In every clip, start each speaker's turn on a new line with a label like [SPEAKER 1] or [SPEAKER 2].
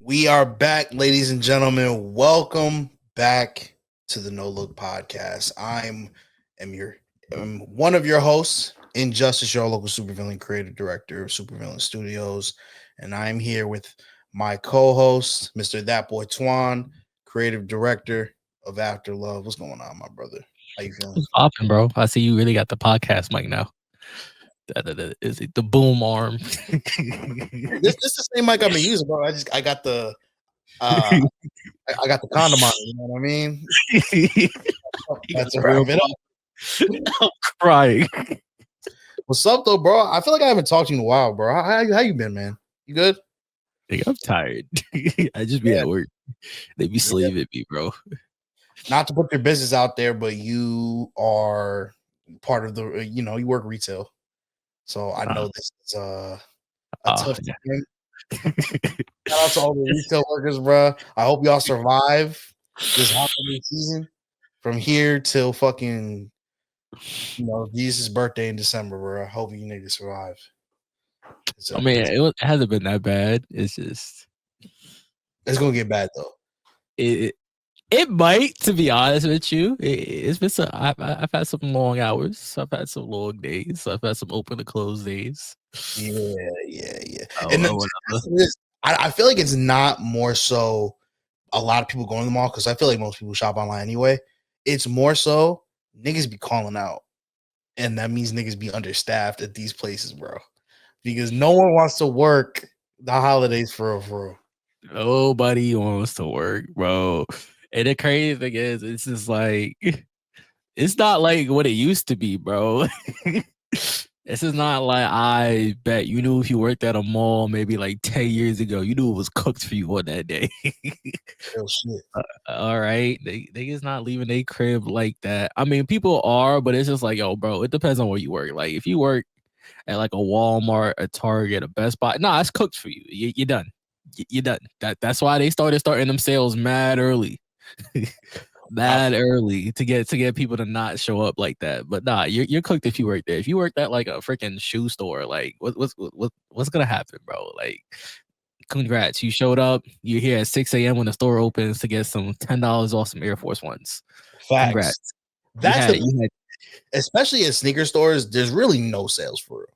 [SPEAKER 1] We are back, ladies and gentlemen. Welcome back to the No Look Podcast. I'm one of your hosts, Injustice, your local supervillain creative director of Supervillain Studios, and I'm here with my co-host, Mr. Thatboytwann, creative director of After Love. What's going on, my brother? How you feeling?
[SPEAKER 2] What's poppin', bro? I see you really got the podcast mic now. Is it the boom arm?
[SPEAKER 1] This is the same mic I've been using, bro. I got the I got the condom on. You know what I mean? That's a wrap it up.
[SPEAKER 2] I'm crying.
[SPEAKER 1] What's up, though, bro? I feel like I haven't talked to you in a while, bro. How you been, man? You good?
[SPEAKER 2] I'm tired. I just be at work. They be slaving me, bro.
[SPEAKER 1] Not to put your business out there, but you are part of the, you work retail. So I know this is a tough thing. Shout out to all the retail workers, bro. I hope y'all survive this holiday season from here till fucking, Jesus' birthday in December, bro. I hope you niggas survive.
[SPEAKER 2] I mean, it hasn't been that bad. It's just
[SPEAKER 1] it's gonna get bad though.
[SPEAKER 2] It might, to be honest with you. It's been some. I've had some long hours. I've had some long days. I've had some open to close days.
[SPEAKER 1] Yeah. And I feel like it's not more so a lot of people going to the mall because I feel like most people shop online anyway. It's more so niggas be calling out, and that means niggas be understaffed at these places, bro. Because no one wants to work the holidays for real.
[SPEAKER 2] Nobody wants to work, bro. And the crazy thing is, it's just like, it's not like what it used to be, bro. This is not like, I bet you knew if you worked at a mall maybe like 10 years ago, you knew it was cooked for you on that day.
[SPEAKER 1] Real shit.
[SPEAKER 2] All right. They just not leaving their crib like that. I mean, people are, but it's just like, yo, bro, it depends on where you work. Like, if you work at like a Walmart, a Target, a Best Buy, nah, it's cooked for you. You're done. You're done. That's why they starting them sales mad early. Mad early to get people to not show up like that. But nah, you're cooked if you work there. If you worked at like a freaking shoe store, like what's gonna happen, bro? Like, congrats, you showed up. You're here at 6 a.m. when the store opens to get some $10 off some Air Force Ones.
[SPEAKER 1] Facts.
[SPEAKER 2] Congrats.
[SPEAKER 1] That's especially at sneaker stores. There's really no sales for it.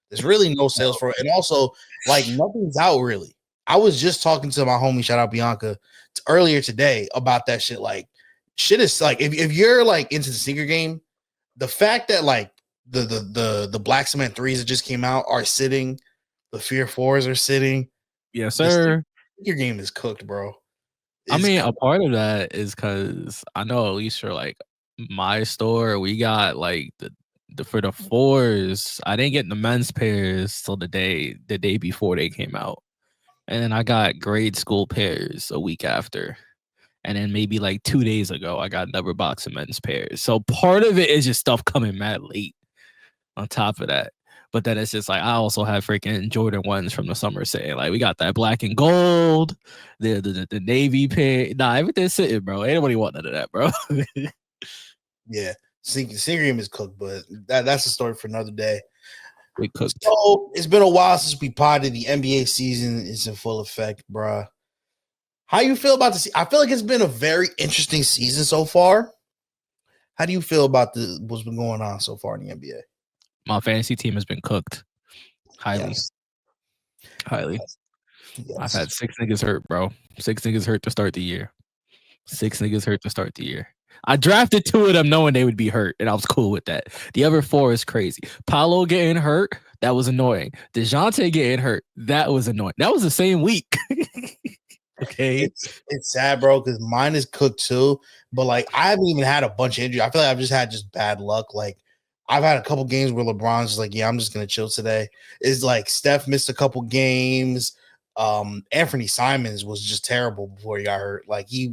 [SPEAKER 1] There's really no sales for it, and also like nothing's out really. I was just talking to my homie, shout out Bianca, earlier today about that shit. Like, shit is like if you're like into the sneaker game, the fact that like the Black Cement 3s that just came out are sitting, the Fear 4s are sitting.
[SPEAKER 2] Yes, sir.
[SPEAKER 1] Your game is cooked, bro.
[SPEAKER 2] I mean, a part of that is because I know at least for like my store, we got like the for the 4s, I didn't get the men's pairs till the day before they came out. And then I got grade school pairs a week after. And then maybe like 2 days ago, I got another box of men's pairs. So part of it is just stuff coming mad late on top of that. But then it's just like, I also have freaking Jordan 1s from the summer sale. Like, we got that black and gold, the navy pair. Nah, everything's sitting, bro. Ain't nobody want none of that, bro.
[SPEAKER 1] Yeah. Sneaker game is cooked, but that's a story for another day.
[SPEAKER 2] We cooked.
[SPEAKER 1] So it's been a while since we potted. The NBA season is in full effect, bro. How you feel about this? I feel like it's been a very interesting season so far. How do you feel about what's been going on so far in the NBA?
[SPEAKER 2] My fantasy team has been cooked. Highly.
[SPEAKER 1] Yes.
[SPEAKER 2] Yes. I've had 6 niggas hurt, bro. 6 niggas hurt to start the year. 6 niggas hurt to start the year. I drafted 2 of them knowing they would be hurt, and I was cool with that. The other 4 is crazy. Paolo getting hurt, that was annoying. DeJounte getting hurt, that was annoying. That was the same week. Okay.
[SPEAKER 1] It's sad, bro, because mine is cooked too. But like, I haven't even had a bunch of injuries. I feel like I've just had bad luck. Like, I've had a couple games where LeBron's just like, yeah, I'm just gonna chill today. It's like Steph missed a couple games. Anthony Simons was just terrible before he got hurt. Like, he's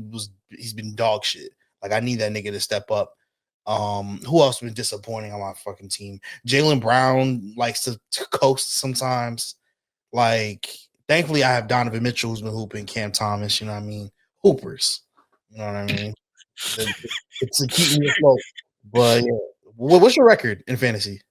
[SPEAKER 1] been dog shit. Like, I need that nigga to step up. Who else been disappointing on my fucking team? Jaylen Brown likes to coast sometimes. Like, thankfully, I have Donovan Mitchell who's been hooping, Cam Thomas, you know what I mean? Hoopers. You know what I mean? It's to keep me afloat. But yeah. What's your record in fantasy?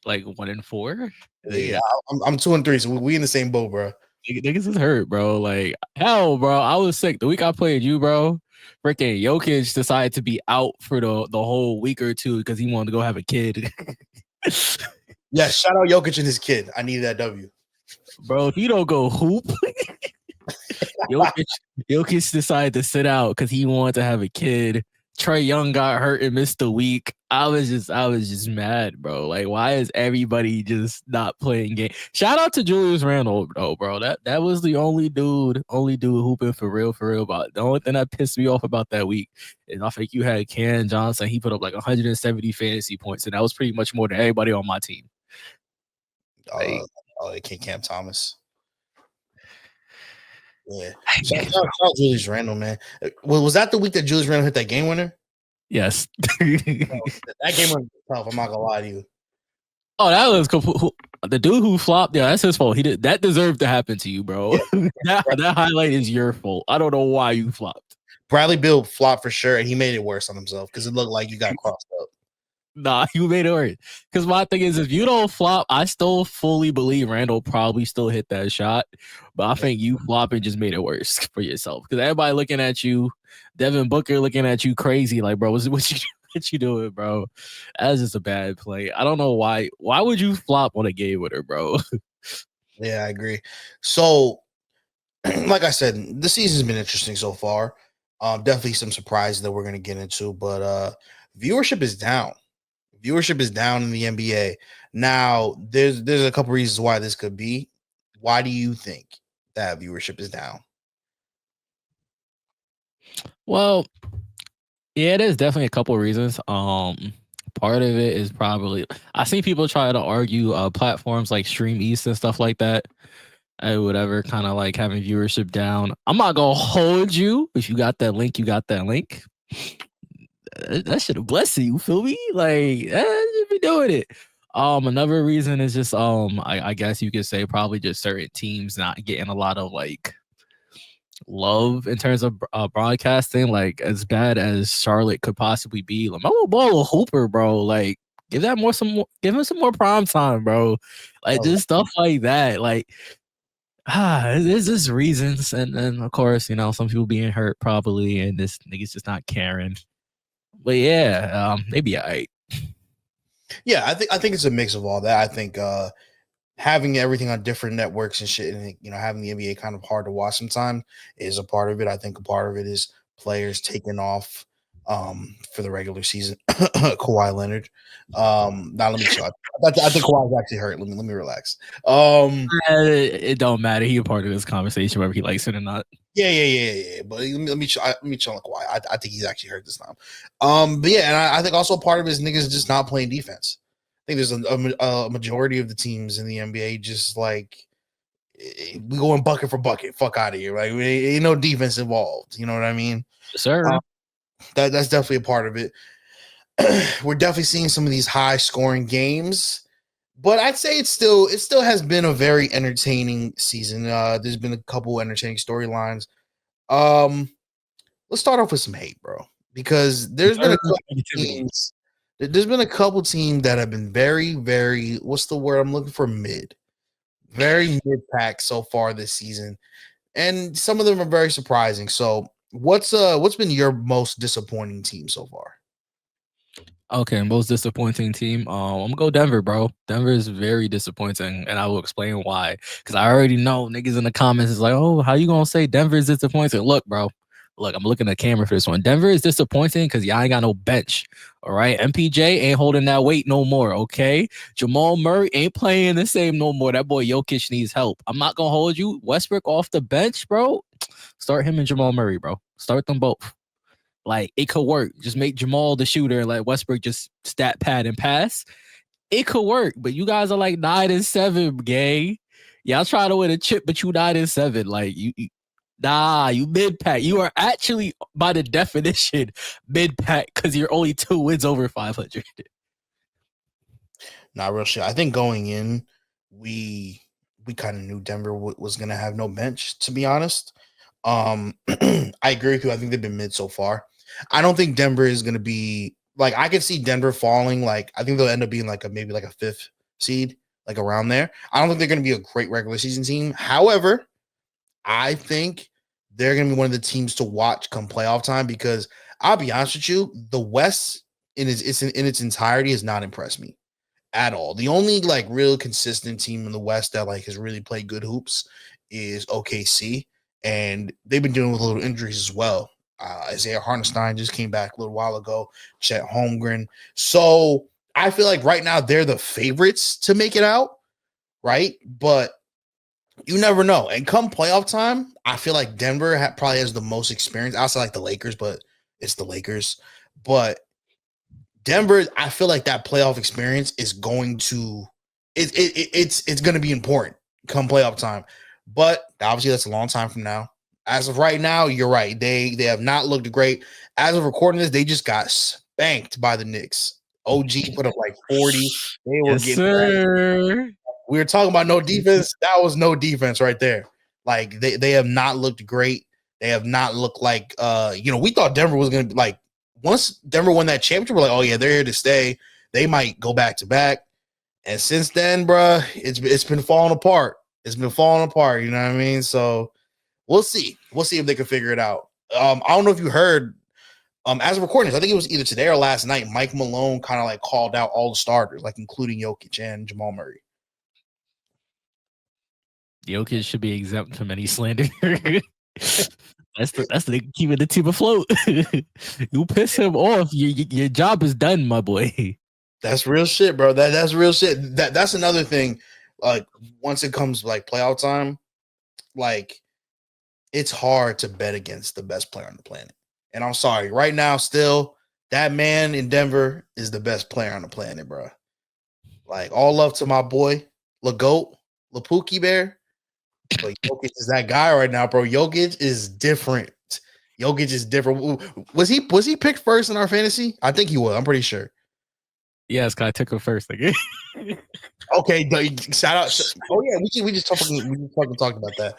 [SPEAKER 2] Like 1-4?
[SPEAKER 1] Yeah, I'm 2-3, so we in the same boat, bro.
[SPEAKER 2] Niggas is hurt, bro. Like, hell, bro. I was sick. The week I played you, bro, freaking Jokic decided to be out for the whole week or two because he wanted to go have a kid.
[SPEAKER 1] Yeah, shout out Jokic and his kid. I need that W.
[SPEAKER 2] Bro, if you don't go hoop, Jokic, Jokic decided to sit out because he wanted to have a kid. Trey Young got hurt and missed a week. I was just mad, bro. Like, why is everybody just not playing game? Shout out to Julius Randle, though, bro. That was the only dude hooping for real. But the only thing that pissed me off about that week is I think you had Ken Johnson. He put up like 170 fantasy points, and that was pretty much more than everybody on my team.
[SPEAKER 1] Cam Thomas. Yeah. Shout out Julius Randle, man. Well, was that the week that Julius Randle hit that game winner?
[SPEAKER 2] Yes.
[SPEAKER 1] That game was tough. I'm not gonna lie to you.
[SPEAKER 2] Oh, that was cool. The dude who flopped, yeah, that's his fault. He did that. Deserved to happen to you, bro. Yeah. that highlight is your fault. I don't know why you flopped.
[SPEAKER 1] Bradley Beal flopped for sure, and he made it worse on himself because it looked like you got crossed up.
[SPEAKER 2] Nah, you made it worse. Because my thing is, if you don't flop, I still fully believe Randall probably still hit that shot. But I think you flopping just made it worse for yourself. Because everybody looking at you, Devin Booker looking at you crazy, like, bro, what you doing, bro? That's just a bad play. I don't know why. Why would you flop on a game winner, bro?
[SPEAKER 1] Yeah, I agree. So, like I said, the season's been interesting so far. Definitely some surprises that we're gonna get into, but viewership is down. Viewership is down in the NBA. Now, there's a couple reasons why this could be. Why do you think that viewership is down?
[SPEAKER 2] Well, yeah, there's definitely a couple of reasons. Part of it is probably I see people try to argue platforms like Stream East and stuff like that. Whatever, kind of like having viewership down. I'm not gonna hold you. If you got that link, you got that link. That should have blessed you. Feel me? Like should be doing it. Another reason is just I guess you could say probably just certain teams not getting a lot of like love in terms of broadcasting. Like as bad as Charlotte could possibly be, LaMelo Ball a hooper, bro. Like give him some more prime time, bro. Like just stuff like that. Like there's just reasons, and of course, you know, some people being hurt probably, and this nigga's just not caring. But yeah, maybe alright.
[SPEAKER 1] Yeah, I think it's a mix of all that. I think having everything on different networks and shit, and having the NBA kind of hard to watch sometimes is a part of it. I think a part of it is players taking off for the regular season. Kawhi Leonard. Now let me chill. I think Kawhi's actually hurt. Let me relax.
[SPEAKER 2] It don't matter. He a part of this conversation, whether he likes it or not.
[SPEAKER 1] Yeah. But let me chill on Kawhi. I think he's actually hurt this time. But yeah, and I think also part of it is niggas just not playing defense. I think there's a majority of the teams in the NBA just like we going bucket for bucket. Fuck out of here. Like ain't no defense involved. You know what I mean?
[SPEAKER 2] Yes, sir.
[SPEAKER 1] That's definitely a part of it. We're definitely seeing some of these high scoring games, but I'd say it still has been a very entertaining season. There's been a couple entertaining storylines. Let's start off with some hate, bro, because there's been a couple teams. There's been a couple teams that have been very, very, what's the word I'm looking for? Very mid pack so far this season, and some of them are very surprising. So, what's been your most disappointing team so far?
[SPEAKER 2] Okay, most disappointing team. I'm gonna go Denver, bro. Denver is very disappointing, and I will explain why. Because I already know niggas in the comments is like, "Oh, how you gonna say Denver is disappointing?" Look, bro. Look, I'm looking at the camera for this one. Denver is disappointing because y'all ain't got no bench. All right, MPJ ain't holding that weight no more. Okay, Jamal Murray ain't playing the same no more. That boy Jokic needs help. I'm not gonna hold you. Westbrook off the bench, bro. Start him and Jamal Murray, bro. Start them both. Like it could work. Just make Jamal the shooter and let Westbrook just stat pad and pass. It could work, but you guys are like 9-7, gang. Y'all try to win a chip, but you 9-7. Like you mid pack. You are actually by the definition mid pack because you're only 2 wins over 500.
[SPEAKER 1] Not real shit. I think going in, we kind of knew Denver was gonna have no bench. To be honest, I agree with you. I think they've been mid so far. I don't think Denver is going to be like I could see Denver falling. Like I think they'll end up being like maybe like a 5th seed, like around there. I don't think they're going to be a great regular season team. However, I think they're going to be one of the teams to watch come playoff time because I'll be honest with you, the West in its entirety has not impressed me at all. The only like real consistent team in the West that like has really played good hoops is OKC, and they've been dealing with a little injuries as well. Isaiah Hartenstein just came back a little while ago. Chet Holmgren. So I feel like right now they're the favorites to make it out, right? But you never know. And come playoff time, I feel like Denver probably has the most experience outside like the Lakers, but it's the Lakers. But Denver, I feel like that playoff experience is going to it's going to be important come playoff time. But obviously, that's a long time from now. As of right now, you're right. They have not looked great. As of recording this, they just got spanked by the Knicks. OG put up like 40. They were
[SPEAKER 2] Yes,
[SPEAKER 1] getting
[SPEAKER 2] sir.
[SPEAKER 1] we were talking about no defense. That was no defense right there. Like they have not looked great. They have not looked like we thought Denver was gonna be like once Denver won that championship, we're like, oh yeah, they're here to stay. They might go back to back. And since then, bruh, it's been falling apart. It's been falling apart, you know what I mean? So we'll see. We'll see if they can figure it out. I don't know if you heard as of recording this, I think it was either today or last night, Mike Malone kind of like called out all the starters, like including Jokic and Jamal Murray.
[SPEAKER 2] Jokic should be exempt from any slander. That's the keeping the team afloat. You piss him off, your job is done, my boy.
[SPEAKER 1] That's real shit, bro. That's real shit. That's another thing. Like once it comes like playoff time, like it's hard to bet against the best player on the planet. And I'm sorry, right now, still that man in Denver is the best player on the planet, bro. Like all love to my boy, LaGoat, LaPookie Bear. But Jokic is that guy right now, bro. Jokic is different. Jokic is different. Was he picked first in our fantasy? I think he was. I'm pretty sure.
[SPEAKER 2] Yes, I took him first. Like,
[SPEAKER 1] okay, shout out. Oh yeah, we just fucking talked about that.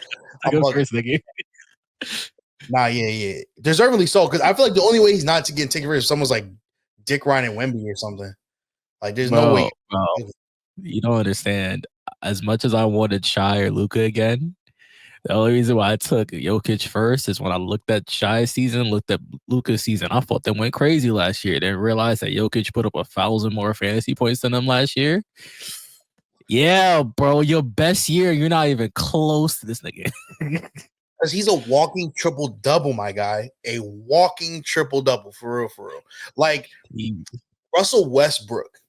[SPEAKER 2] I go first, nigga.
[SPEAKER 1] Nah, yeah, deservedly so. Because I feel like the only way he's not to get taken first if someone's like Dick Ryan and Wemby or something. Like, there's no way.
[SPEAKER 2] Bro, you don't understand. As much as I wanted Shai or Luka again, the only reason why I took Jokic first is when I looked at Shai's season, looked at Luka's season. I thought they went crazy last year. Then realized that Jokic put up 1,000 more fantasy points than them last year. Yeah, bro, your best year, you're not even close to this nigga.
[SPEAKER 1] Because he's a walking triple double, my guy. A walking triple double, for real. Like Russell Westbrook,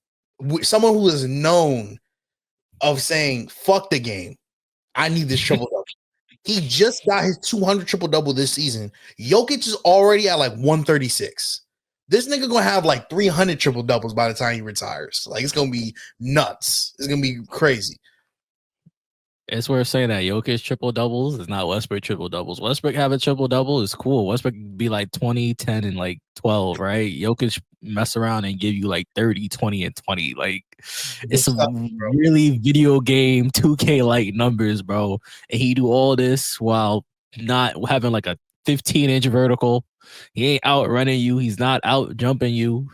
[SPEAKER 1] someone who is known of saying, fuck the game. I need this triple double. He just got his 200 triple double this season. Jokic is already at like 136. This nigga gonna have like 300 triple doubles by the time he retires. Like it's gonna be nuts. It's gonna be crazy.
[SPEAKER 2] It's worth saying that Jokic triple doubles is not Westbrook triple doubles. Westbrook have a triple double is cool. Westbrook be like 20, 10, and like 12, right? Jokic mess around and give you like 30, 20, and 20. Like it's some really video game 2K like numbers, bro. And he do all this while not having like a 15-inch vertical. He ain't outrunning you. He's not out jumping you.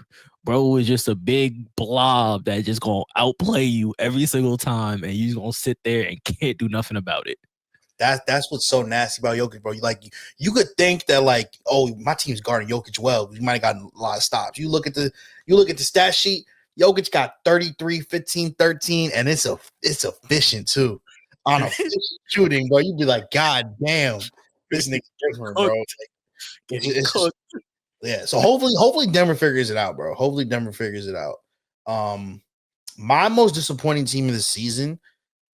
[SPEAKER 2] Bro is just a big blob that just gonna outplay you every single time, and you just gonna sit there and can't do nothing about it.
[SPEAKER 1] That's what's so nasty about Jokic, bro. Like you could think that like, oh, my team's guarding Jokic well. You might have gotten a lot of stops. You look at the stat sheet. Jokic got 33, 15, 13, and it's efficient too. On a shooting, bro. You'd be like, God damn, this nigga's different, bro. Like, it's just, yeah. So hopefully Denver figures it out, bro. Hopefully Denver figures it out. My most disappointing team of the season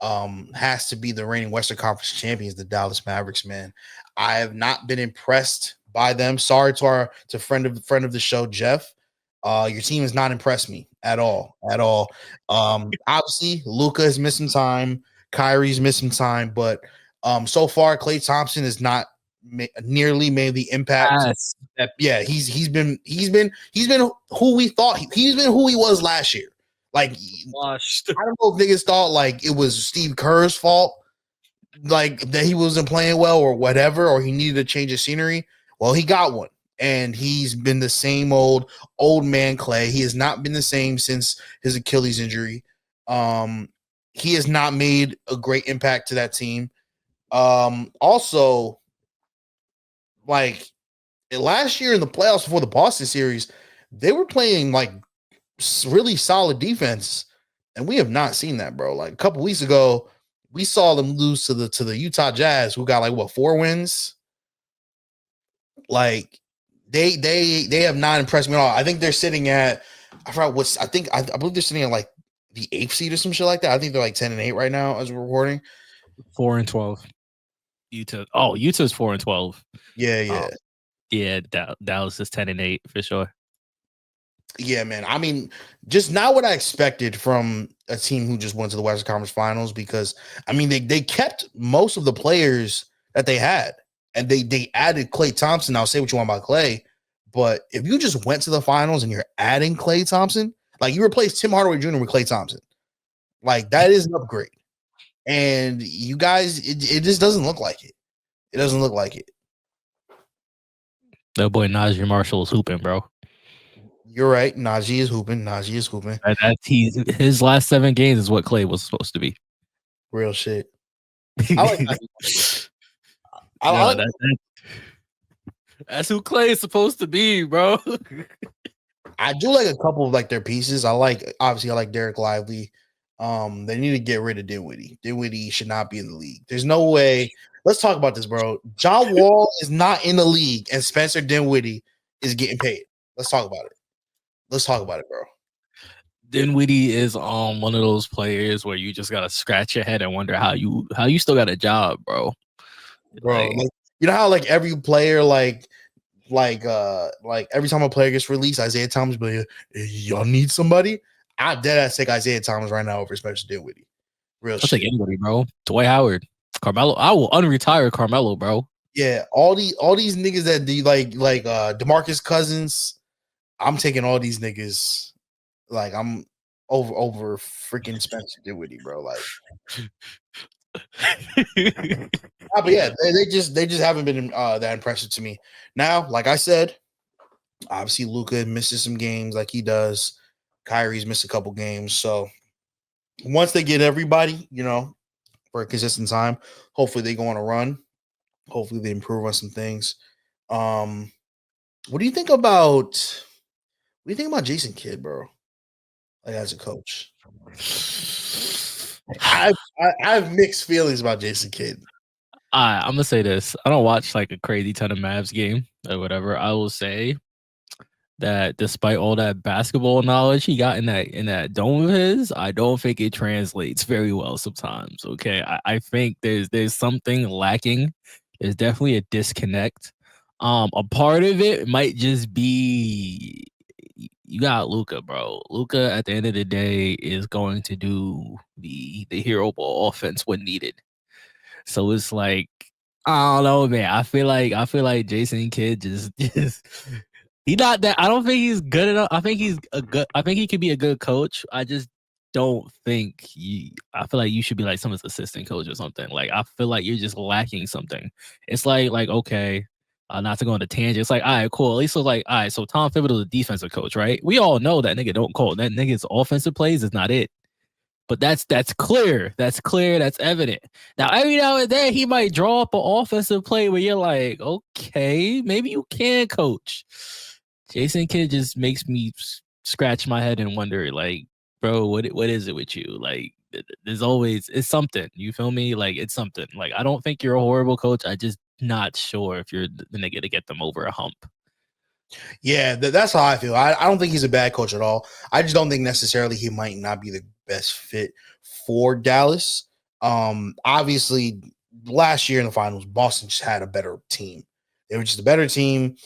[SPEAKER 1] has to be the reigning Western Conference champions, the Dallas Mavericks, man. I have not been impressed by them. Sorry to friend of the show, Jeff. Your team has not impressed me at all. Obviously, Luka is missing time, Kyrie's missing time, but so far, Klay Thompson has not nearly made the impact.
[SPEAKER 2] Yes.
[SPEAKER 1] He's been who we thought he's been who he was last year. Like,
[SPEAKER 2] Washed.
[SPEAKER 1] I don't know if niggas thought like it was Steve Kerr's fault, like that he wasn't playing well or whatever, or he needed to change of scenery. Well, he got one, and he's been the same old man Klay. He has not been the same since his Achilles injury. He has not made a great impact to that team. Also, like last year in the playoffs before the Boston series, they were playing like really solid defense, and we have not seen that, bro. Like a couple weeks ago, we saw them lose to the Utah Jazz, who got like what 4 wins. Like they have not impressed me at all. I think they're sitting at I forgot what's I believe they're sitting at like the 8th seed or some shit like that. I think they're like 10-8 right now as we're recording.
[SPEAKER 2] 4-12. Utah. Oh, Utah's 4-12.
[SPEAKER 1] Yeah.
[SPEAKER 2] Yeah, Dallas is 10-8 for sure.
[SPEAKER 1] Yeah, man. I mean, just not what I expected from a team who just went to the Western Conference Finals because I mean they kept most of the players that they had and they added Klay Thompson. I'll say what you want about Klay, but if you just went to the finals and you're adding Klay Thompson, like you replaced Tim Hardaway Jr. with Klay Thompson, like that is an upgrade. And you guys, it just doesn't look like it. It doesn't look like it.
[SPEAKER 2] That boy Najee Marshall is hooping, bro.
[SPEAKER 1] You're right. Najee is hooping.
[SPEAKER 2] His last 7 games is what Klay was supposed to be.
[SPEAKER 1] Real shit. I like that.
[SPEAKER 2] That's who Klay is supposed to be, bro.
[SPEAKER 1] I do like a couple of like their pieces. I like Derek Lively. They need to get rid of Dinwiddie. Dinwiddie should not be in the league. There's no way. Let's talk about this, bro. John Wall is not in the league, and Spencer Dinwiddie is getting paid. Let's talk about it, bro.
[SPEAKER 2] Dinwiddie is one of those players where you just gotta scratch your head and wonder how you still got a job, bro.
[SPEAKER 1] Like, you know how like every player like every time a player gets released, Isaiah Thomas, but y'all need somebody. I'm dead ass take Isaiah Thomas right now over Spencer Dinwiddie. Real shit.
[SPEAKER 2] I'll take anybody, bro. Dwight Howard, Carmelo. I will unretire Carmelo, bro.
[SPEAKER 1] Yeah, all these niggas that do like DeMarcus Cousins. I'm taking all these niggas. Like I'm over freaking Spencer Dinwiddie, bro. Like, but yeah, they just haven't been that impressive to me. Now, like I said, obviously Luka misses some games like he does. Kyrie's missed a couple games, so once they get everybody, for a consistent time, hopefully they go on a run. Hopefully they improve on some things. What do you think about Jason Kidd, bro? Like as a coach, I have mixed feelings about Jason Kidd.
[SPEAKER 2] I'm gonna say this: I don't watch like a crazy ton of Mavs game or whatever. I will say that despite all that basketball knowledge he got in that dome of his, I don't think it translates very well sometimes. Okay, I think there's something lacking. There's definitely a disconnect. A part of it might just be you got Luka, bro. Luka at the end of the day is going to do the hero ball offense when needed. So it's like I don't know, man. I feel like Jason Kidd just he's not that. I don't think he's good enough. I think he could be a good coach. I just don't think I feel like you should be like someone's assistant coach or something. Like I feel like you're just lacking something. It's like okay, not to go on a tangent. It's like all right, cool. At least it's like all right. So Tom Thibodeau is a defensive coach, right? We all know that nigga don't call that nigga's offensive plays is not it. But that's clear. That's clear. That's evident. Now, every now and then, he might draw up an offensive play where you're like, okay, maybe you can coach. Jason Kidd just makes me scratch my head and wonder, like, bro, what is it with you? Like, it's something. You feel me? Like, it's something. Like, I don't think you're a horrible coach. I just not sure if you're the nigga to get them over a hump.
[SPEAKER 1] Yeah, that's how I feel. I don't think he's a bad coach at all. I just don't think necessarily he might not be the best fit for Dallas. Obviously, last year in the finals, Boston just had a better team. They were just a better team.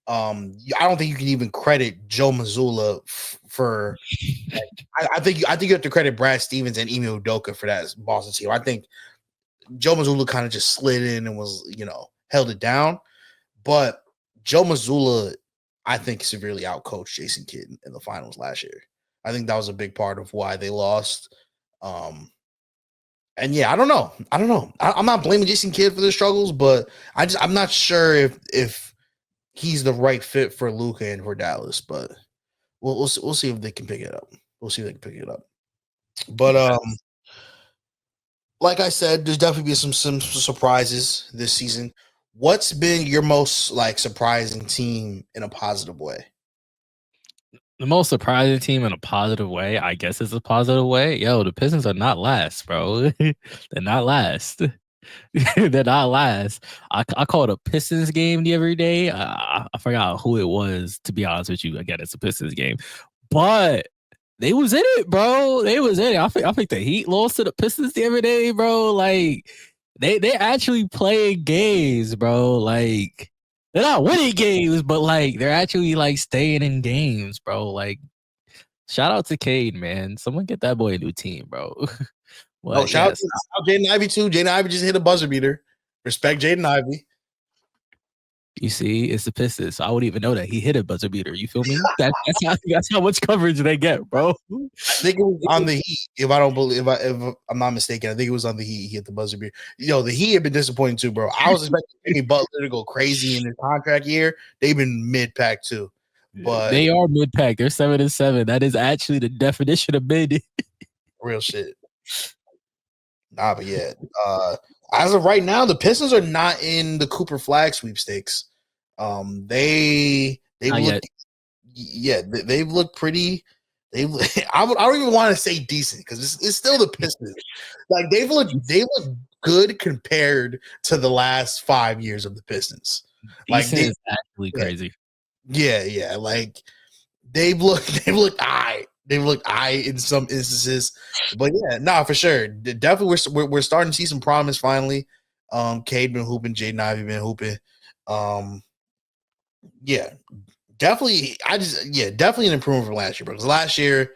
[SPEAKER 1] I don't think you can even credit Joe Mazzulla for. I think you have to credit Brad Stevens and Ime Udoka for that Boston team. I think Joe Mazzulla kind of just slid in and was held it down, but Joe Mazzulla, I think, severely outcoached Jason Kidd in the finals last year. I think that was a big part of why they lost. And yeah, I don't know. I'm not blaming Jason Kidd for the struggles, but I'm not sure if he's the right fit for Luka and for Dallas. But we'll see if they can pick it up. But like I said, there's definitely been some surprises this season. What's been your most like surprising team in a positive way?
[SPEAKER 2] The most surprising team in a positive way, I guess it's a positive way. Yo, the Pistons are not last, bro. They're not last. They're not last. I called a Pistons game the other day. I forgot who it was, to be honest with you. Again, it's a Pistons game. But they was in it, bro. They was in it. I think the Heat lost to the Pistons the other day, bro. Like they actually playing games, bro. Like they're not winning games, but like they're actually like staying in games, bro. Like shout out to Cade, man. Someone get that boy a new team, bro.
[SPEAKER 1] Oh,
[SPEAKER 2] But
[SPEAKER 1] shout
[SPEAKER 2] yes,
[SPEAKER 1] out Jaden Ivey too. Jaden Ivey just hit a buzzer beater. Respect Jaden Ivey.
[SPEAKER 2] you see, it's the Pistons. So I wouldn't even know that he hit a buzzer beater. You feel me? That's how much coverage they get, bro.
[SPEAKER 1] I think it was on the Heat. If I'm not mistaken, I think it was on the Heat. He hit the buzzer beater. Yo, the Heat have been disappointing too, bro. I was expecting Jimmy Butler to go crazy in his contract year. They've been mid pack too, but
[SPEAKER 2] They are mid pack. They're 7-7. That is actually the definition of mid.
[SPEAKER 1] real shit. Nah, but yeah. As of right now, the Pistons are not in the Cooper Flag sweepstakes. They've
[SPEAKER 2] Not
[SPEAKER 1] looked,
[SPEAKER 2] yet.
[SPEAKER 1] yeah, they've looked pretty. I don't even want to say decent because it's still the Pistons. Like they look good compared to the last 5 years of the Pistons. Like
[SPEAKER 2] Decent is actually crazy.
[SPEAKER 1] yeah. Like they've looked eye. They've looked eye in some instances, but yeah, nah, for sure. Definitely, we're starting to see some promise finally. Cade been hooping, Jaden Ivey been hooping. Yeah, definitely. Definitely an improvement from last year, because last year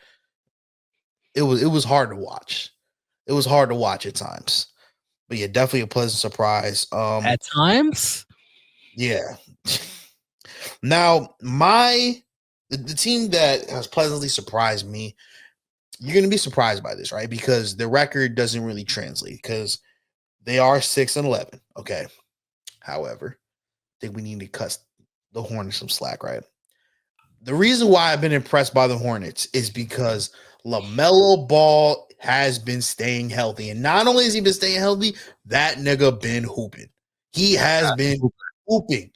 [SPEAKER 1] it was hard to watch. It was hard to watch at times, but yeah, definitely a pleasant surprise.
[SPEAKER 2] At times,
[SPEAKER 1] Yeah. Now, the team that has pleasantly surprised me, you're going to be surprised by this, right? Because the record doesn't really translate because they are 6-11. Okay. However, I think we need to cut the Hornets some slack, right? The reason why I've been impressed by the Hornets is because LaMelo Ball has been staying healthy. And not only has he been staying healthy, that nigga been hooping. He has been hooping.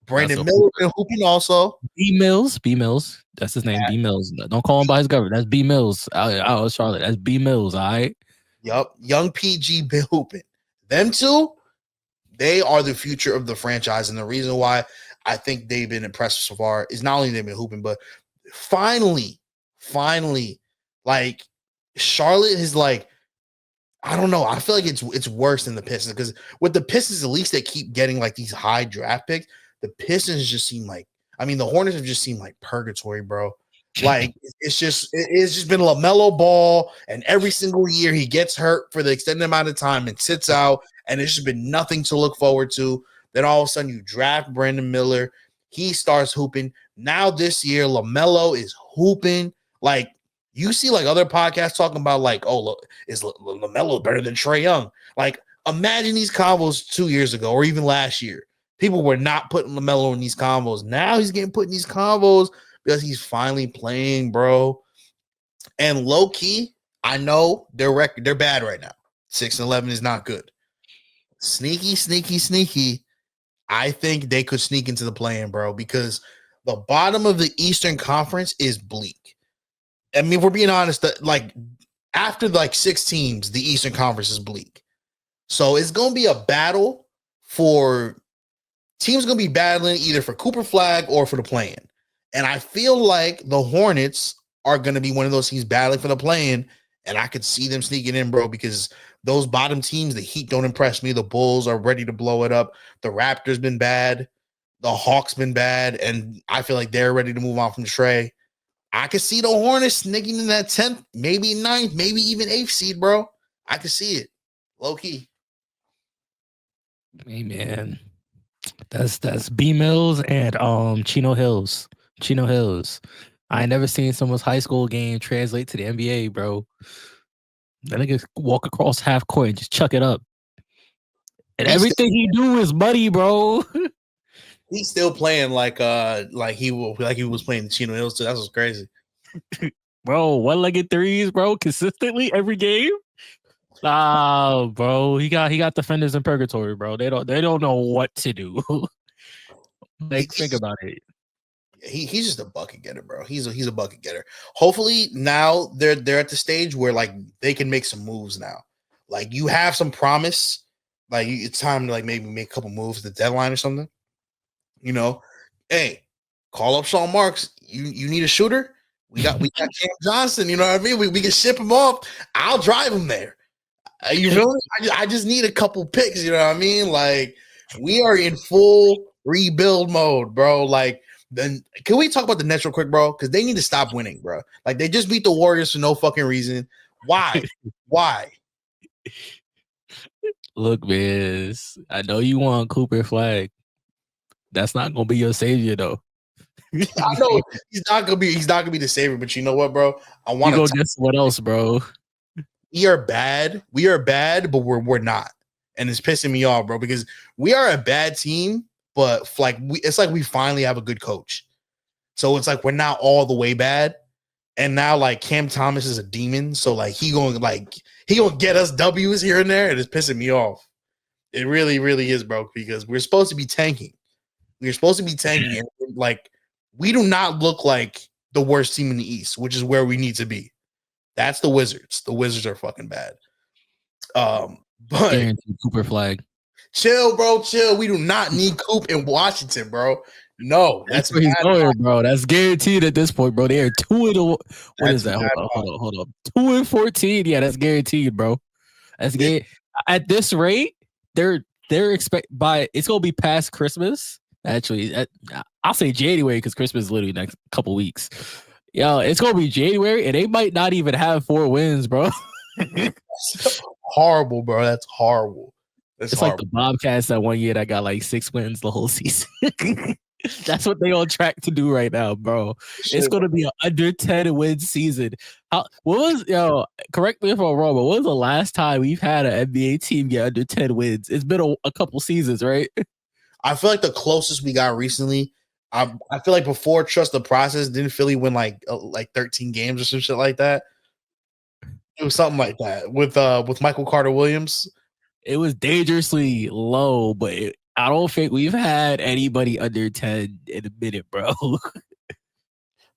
[SPEAKER 1] Brandon Miller been hooping also.
[SPEAKER 2] B Mills. That's his name, B Mills. Don't call him by his government. That's B Mills. Out of Charlotte. That's B Mills, all right?
[SPEAKER 1] Yup. Young PG been hooping. Them two, they are the future of the franchise. And the reason why I think they've been impressive so far is not only they've been hooping, but finally, like Charlotte is like, I don't know. I feel like it's worse than the Pistons because with the Pistons, at least they keep getting like these high draft picks. The Pistons just seem like, I mean, the Hornets have just seemed like purgatory, bro. Like it's just been LaMelo Ball, and every single year he gets hurt for the extended amount of time and sits out, and it's just been nothing to look forward to. Then all of a sudden you draft Brandon Miller, he starts hooping. Now this year LaMelo is hooping. Like you see, like other podcasts talking about, like, oh, look, is LaMelo better than Trae Young? Like imagine these combos 2 years ago or even last year. People were not putting LaMelo in these combos. Now he's getting put in these combos because he's finally playing, bro. And low key, I know they're bad right now. 6-11 is not good. Sneaky. I think they could sneak into the play-in, bro, because the bottom of the Eastern Conference is bleak. I mean, if we're being honest, like after like 6 teams, the Eastern Conference is bleak. So it's gonna be a battle for teams gonna be battling either for Cooper Flag or for the play-in. And I feel like the Hornets are gonna be one of those teams battling for the play-in, and I could see them sneaking in, bro, because those bottom teams, the Heat don't impress me. The Bulls are ready to blow it up. The Raptors been bad. The Hawks been bad, and I feel like they're ready to move on from Trae. I could see the Hornets sneaking in that 10th, maybe 9th, maybe even 8th seed, bro. I could see it. Low key.
[SPEAKER 2] Hey man. That's B Mills and Chino Hills. Chino Hills. I ain't never seen someone's high school game translate to the NBA, bro. That nigga walk across half court and just chuck it up. And everything he do is muddy, bro.
[SPEAKER 1] He's still playing like he was playing the Chino Hills too. That's what's crazy.
[SPEAKER 2] Bro, one-legged threes, bro, consistently every game. Nah, bro. He got defenders in purgatory, bro. They don't know what to do. Like, think
[SPEAKER 1] He's,
[SPEAKER 2] about it.
[SPEAKER 1] he's just a bucket getter, bro. He's a bucket getter. Hopefully now they're at the stage where like they can make some moves now. Like you have some promise. Like it's time to like maybe make a couple moves at the deadline or something. You know, hey, call up Sean Marks. You need a shooter? We got Cam Johnson. You know what I mean? We can ship him off. I'll drive him there. You feel me? I just need a couple picks. You know what I mean? Like we are in full rebuild mode, bro. Like then can we talk about the Nets real quick, bro? Because they need to stop winning, bro. Like they just beat the Warriors for no fucking reason. Why? Why?
[SPEAKER 2] Look, man, I know you want Cooper Flag. That's not gonna be your savior, though.
[SPEAKER 1] I know he's not gonna be the savior, but you know what, bro? I
[SPEAKER 2] You
[SPEAKER 1] want
[SPEAKER 2] go
[SPEAKER 1] to.
[SPEAKER 2] get someone else, bro.
[SPEAKER 1] We are bad. We are bad, but we're not, and it's pissing me off, bro. Because we are a bad team, but like it's like we finally have a good coach. So it's like we're not all the way bad, and now like Cam Thomas is a demon, so like he gonna get us W's here and there, and it's pissing me off. It really, really is, bro. Because we're supposed to be tanking. We're supposed to be tanking, and like we do not look like the worst team in the East, which is where we need to be. That's the Wizards. The Wizards are fucking bad. But
[SPEAKER 2] Guaranteed Cooper Flag.
[SPEAKER 1] chill, bro. Chill. We do not need Coop in Washington, bro. No,
[SPEAKER 2] That's
[SPEAKER 1] that's
[SPEAKER 2] where he's
[SPEAKER 1] bad.
[SPEAKER 2] going, bro. That's guaranteed at this point, bro. They are 2 what is
[SPEAKER 1] That's
[SPEAKER 2] that?
[SPEAKER 1] bad.
[SPEAKER 2] Hold on. 2-14. Yeah, that's guaranteed, bro. That's
[SPEAKER 1] Yeah.
[SPEAKER 2] good. At this rate, they're expect by it's gonna be past Christmas. Actually, I'll say January because Christmas is literally next couple weeks. Yo, it's gonna be January, and they might not even have 4 wins, bro.
[SPEAKER 1] Horrible, bro. That's horrible. That's
[SPEAKER 2] It's like
[SPEAKER 1] horrible.
[SPEAKER 2] the Bobcats that one year that got like 6 wins the whole season. That's what they on track to do right now, bro. It's
[SPEAKER 1] Shit,
[SPEAKER 2] gonna be an under 10 win season. What was correct me if I'm wrong, but what was the last time we've had an NBA team get under 10 wins? It's been a couple seasons, right?
[SPEAKER 1] I feel like the closest we got recently. I feel like before Trust the Process, didn't Philly win like 13 games or some shit like that? It was something like that with Michael Carter Williams.
[SPEAKER 2] It was dangerously low, but I don't think we've had anybody under 10 in a minute, bro.
[SPEAKER 1] Let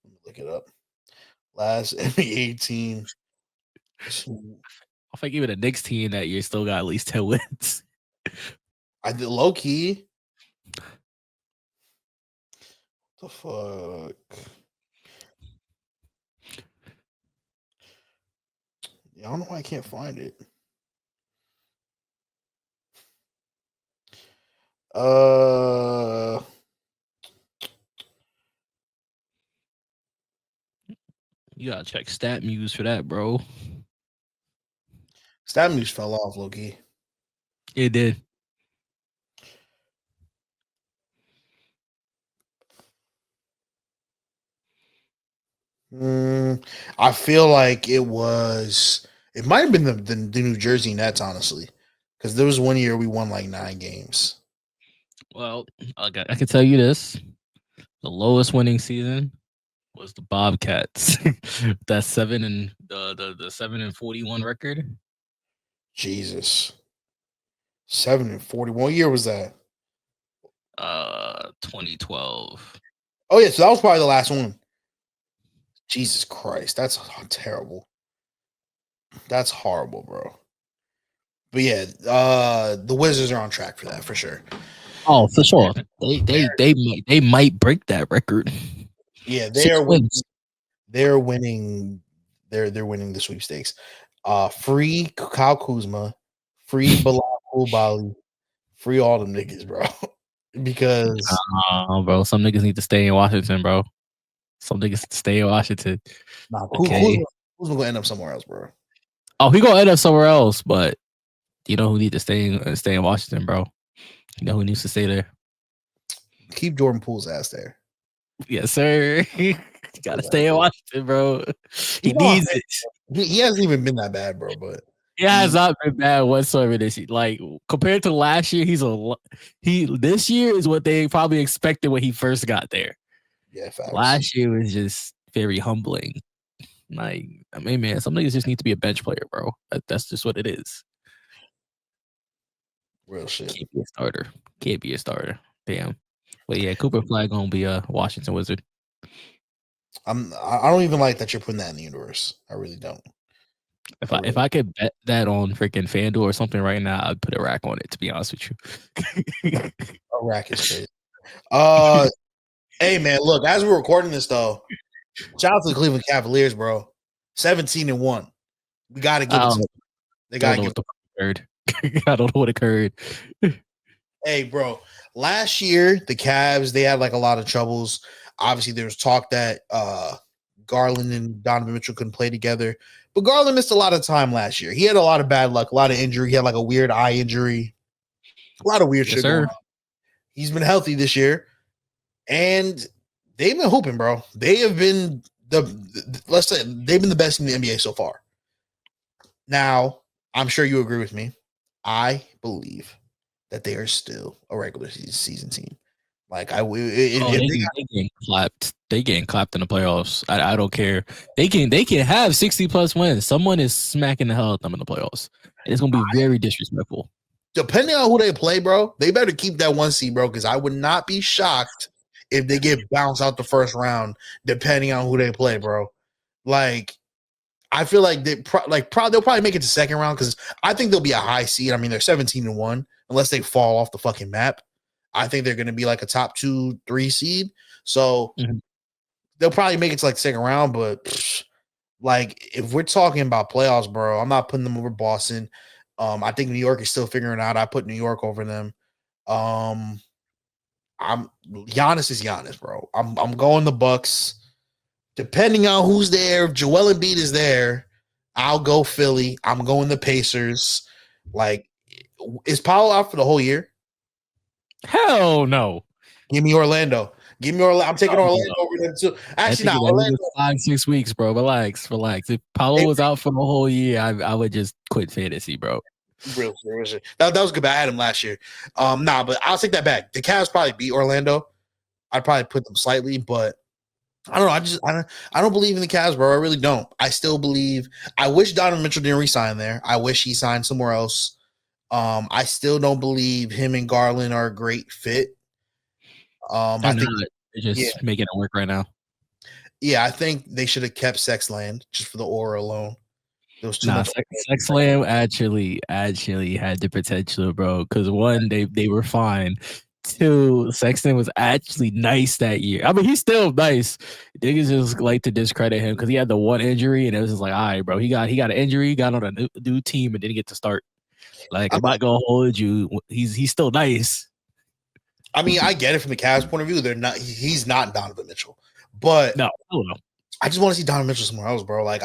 [SPEAKER 1] me look it up. Last NBA team.
[SPEAKER 2] I think even the Knicks team that year still got at least 10 wins.
[SPEAKER 1] I did low key. The fuck. Yeah, I don't know why I can't find it. Uh,
[SPEAKER 2] You gotta check Stat Muse for that, bro.
[SPEAKER 1] Stat News fell off, Loki.
[SPEAKER 2] It did.
[SPEAKER 1] I feel like it was. It might have been the New Jersey Nets, honestly, because there was one year we won like 9 games.
[SPEAKER 2] Well, I can tell you this: the lowest winning season was the Bobcats. That 7 and the 7-41 record.
[SPEAKER 1] Jesus, 7-40. What year was that?
[SPEAKER 2] 2012.
[SPEAKER 1] Oh yeah, so that was probably the last one. Jesus Christ, that's terrible. That's horrible, bro. But yeah, the Wizards are on track for that for sure.
[SPEAKER 2] Oh, for sure. They might break that record.
[SPEAKER 1] Yeah,
[SPEAKER 2] 6 wins.
[SPEAKER 1] they're winning. They're winning the sweepstakes. Free Kyle Kuzma, free Bilal Coulibaly, free all them niggas, bro. Because
[SPEAKER 2] Bro, some niggas need to stay in Washington, bro. Some niggas stay in Washington. Okay.
[SPEAKER 1] Kuzma gonna end up somewhere else, bro.
[SPEAKER 2] Oh, he gonna end up somewhere else, but you know who need to stay in Washington, bro. You know who needs to stay there.
[SPEAKER 1] Keep Jordan Poole's ass there.
[SPEAKER 2] Yes, sir. You gotta stay in Washington, bro. He needs it.
[SPEAKER 1] He hasn't even been that bad, bro. But
[SPEAKER 2] He has not been bad whatsoever this year. Like compared to last year, this year is what they probably expected when he first got there.
[SPEAKER 1] yeah, facts.
[SPEAKER 2] Last year was just very humbling. Like, I mean, man, some niggas just need to be a bench player, bro. That's just what it is.
[SPEAKER 1] Real shit.
[SPEAKER 2] Can't be a starter. Can't be a starter. Damn. But yeah, Cooper Flag gonna be a Washington Wizard.
[SPEAKER 1] I don't even like that you're putting that in the universe. I really don't.
[SPEAKER 2] If I could bet that on freaking FanDuel or something right now, I'd put a rack on it. To be honest with you,
[SPEAKER 1] a rack is crazy. Hey man, look, as we're recording this though, shout out to the Cleveland Cavaliers, bro. 17-1. We got to give it to them. They got to give
[SPEAKER 2] it. I don't know what occurred.
[SPEAKER 1] Hey, bro. Last year, the Cavs, they had like a lot of troubles. Obviously, there was talk that Garland and Donovan Mitchell couldn't play together. But Garland missed a lot of time last year. He had a lot of bad luck, a lot of injury. He had like a weird eye injury. A lot of weird shit going on. He's been healthy this year. And they've been hooping, bro. They have been let's say they've been the best in the NBA so far. Now, I'm sure you agree with me. I believe that they are still a regular season team. Like
[SPEAKER 2] they getting clapped. They getting clapped in the playoffs. I don't care. They can have 60+ wins. Someone is smacking the hell out of them in the playoffs. And it's gonna be very disrespectful.
[SPEAKER 1] Depending on who they play, bro, they better keep that 1 seed, bro, because I would not be shocked if they get bounced out the first round, depending on who they play, bro. Like, I feel like they'll probably make it to second round because I think they'll be a high seed. I mean, they're 17-1 unless they fall off the fucking map. I think they're going to be like a top 2-3 seed. So they'll probably make it to like second round. But like, if we're talking about playoffs, bro, I'm not putting them over Boston. I think New York is still figuring it out. I put New York over them. Giannis is Giannis, bro. I'm going the Bucks. Depending on who's there, if Joel Embiid is there, I'll go Philly. I'm going the Pacers. Like, is Paolo out for the whole year?
[SPEAKER 2] Hell no.
[SPEAKER 1] Give me Orlando. Give me Orlando. I'm taking Orlando over them too. Actually, not Orlando.
[SPEAKER 2] 5-6 weeks, bro. Relax. If Paolo was out for the whole year, I would just quit fantasy, bro.
[SPEAKER 1] Real shit. That was good. I had him last year. But I'll take that back. The Cavs probably beat Orlando. I'd probably put them slightly, but I don't know. I don't believe in the Cavs, bro. I really don't. I still believe. I wish Donovan Mitchell didn't resign there. I wish he signed somewhere else. I still don't believe him and Garland are a great fit. I think
[SPEAKER 2] they're just making it work right now.
[SPEAKER 1] Yeah, I think they should have kept Sexland just for the aura alone. There was too much.
[SPEAKER 2] Sexland actually had the potential, bro. Because one, they were fine. Two, Sexton was actually nice that year. I mean, he's still nice. Niggas just like to discredit him because he had the one injury, and it was just like, all right, bro, he got an injury, got on a new team, and didn't get to start. Like, I'm not gonna hold you. He's still nice.
[SPEAKER 1] I mean, I get it from the Cavs point of view. They're not. He's not Donovan Mitchell, but
[SPEAKER 2] no.
[SPEAKER 1] I just want to see Donovan Mitchell somewhere else, bro. Like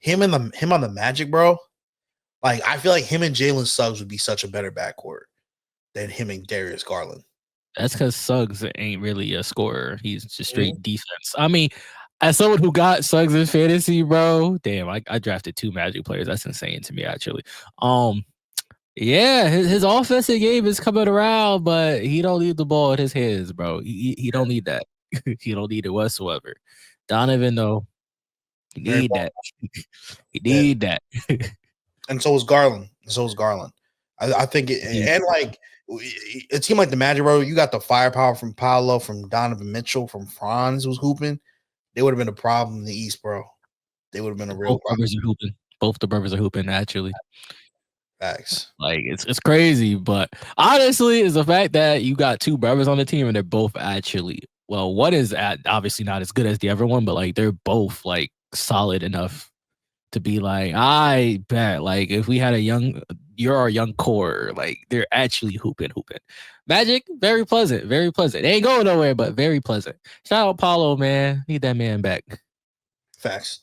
[SPEAKER 1] him on the Magic, bro. Like, I feel like him and Jalen Suggs would be such a better backcourt than him and Darius Garland.
[SPEAKER 2] That's because Suggs ain't really a scorer. He's just straight defense. I mean, as someone who got Suggs in fantasy, bro, damn, I drafted 2 Magic players. That's insane to me, actually. Yeah, his offensive game is coming around, but he don't need the ball in his hands, bro. He don't need that. He don't need it whatsoever. Donovan, though, he need that. He need that.
[SPEAKER 1] And so is Garland. I think and like a team like the Magic, bro, you got the firepower from Paolo, from Donovan Mitchell, from Franz who's hooping. They would have been a problem in the East, bro. They would have been a real problem.
[SPEAKER 2] Both the brothers are hooping, actually.
[SPEAKER 1] Facts.
[SPEAKER 2] Like, it's crazy, but honestly, it's the fact that you got 2 brothers on the team and they're both actually, well, one is obviously not as good as the other one, but like they're both like solid enough to be like, I bet, like, if we had you're our young core, like they're actually hooping. Magic, very pleasant. They ain't going nowhere, but very pleasant. Shout out Paulo, man. Need that man back.
[SPEAKER 1] Facts.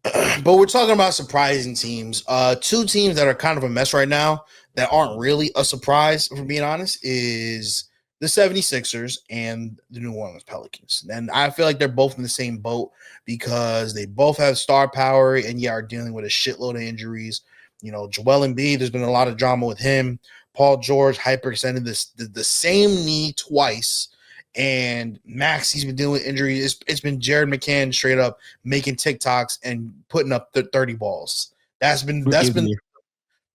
[SPEAKER 1] But we're talking about surprising teams. 2 teams that are kind of a mess right now that aren't really a surprise, for being honest, is the 76ers and the New Orleans Pelicans. And I feel like they're both in the same boat because they both have star power and are dealing with a shitload of injuries. You know, Joel Embiid, there's been a lot of drama with him. Paul George hyperextended the same knee twice and Maxi's been dealing with injuries. It's been Jared McCann straight up making TikToks and putting up the 30 balls. That's been
[SPEAKER 2] Crazy.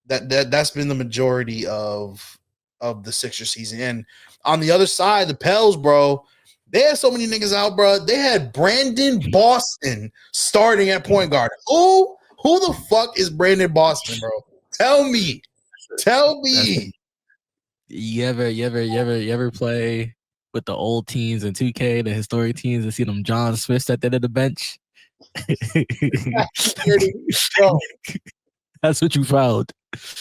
[SPEAKER 1] that's been the majority of the Sixers season. And on the other side, the Pels, bro, they had so many niggas out, bro. They had Brandon Boston starting at point guard. Who the fuck is Brandon Boston, bro? Tell me.
[SPEAKER 2] You ever play with the old teams in 2K, the historic teams, and see them John Smiths at the end of the bench?
[SPEAKER 1] Bro,
[SPEAKER 2] that's what you found.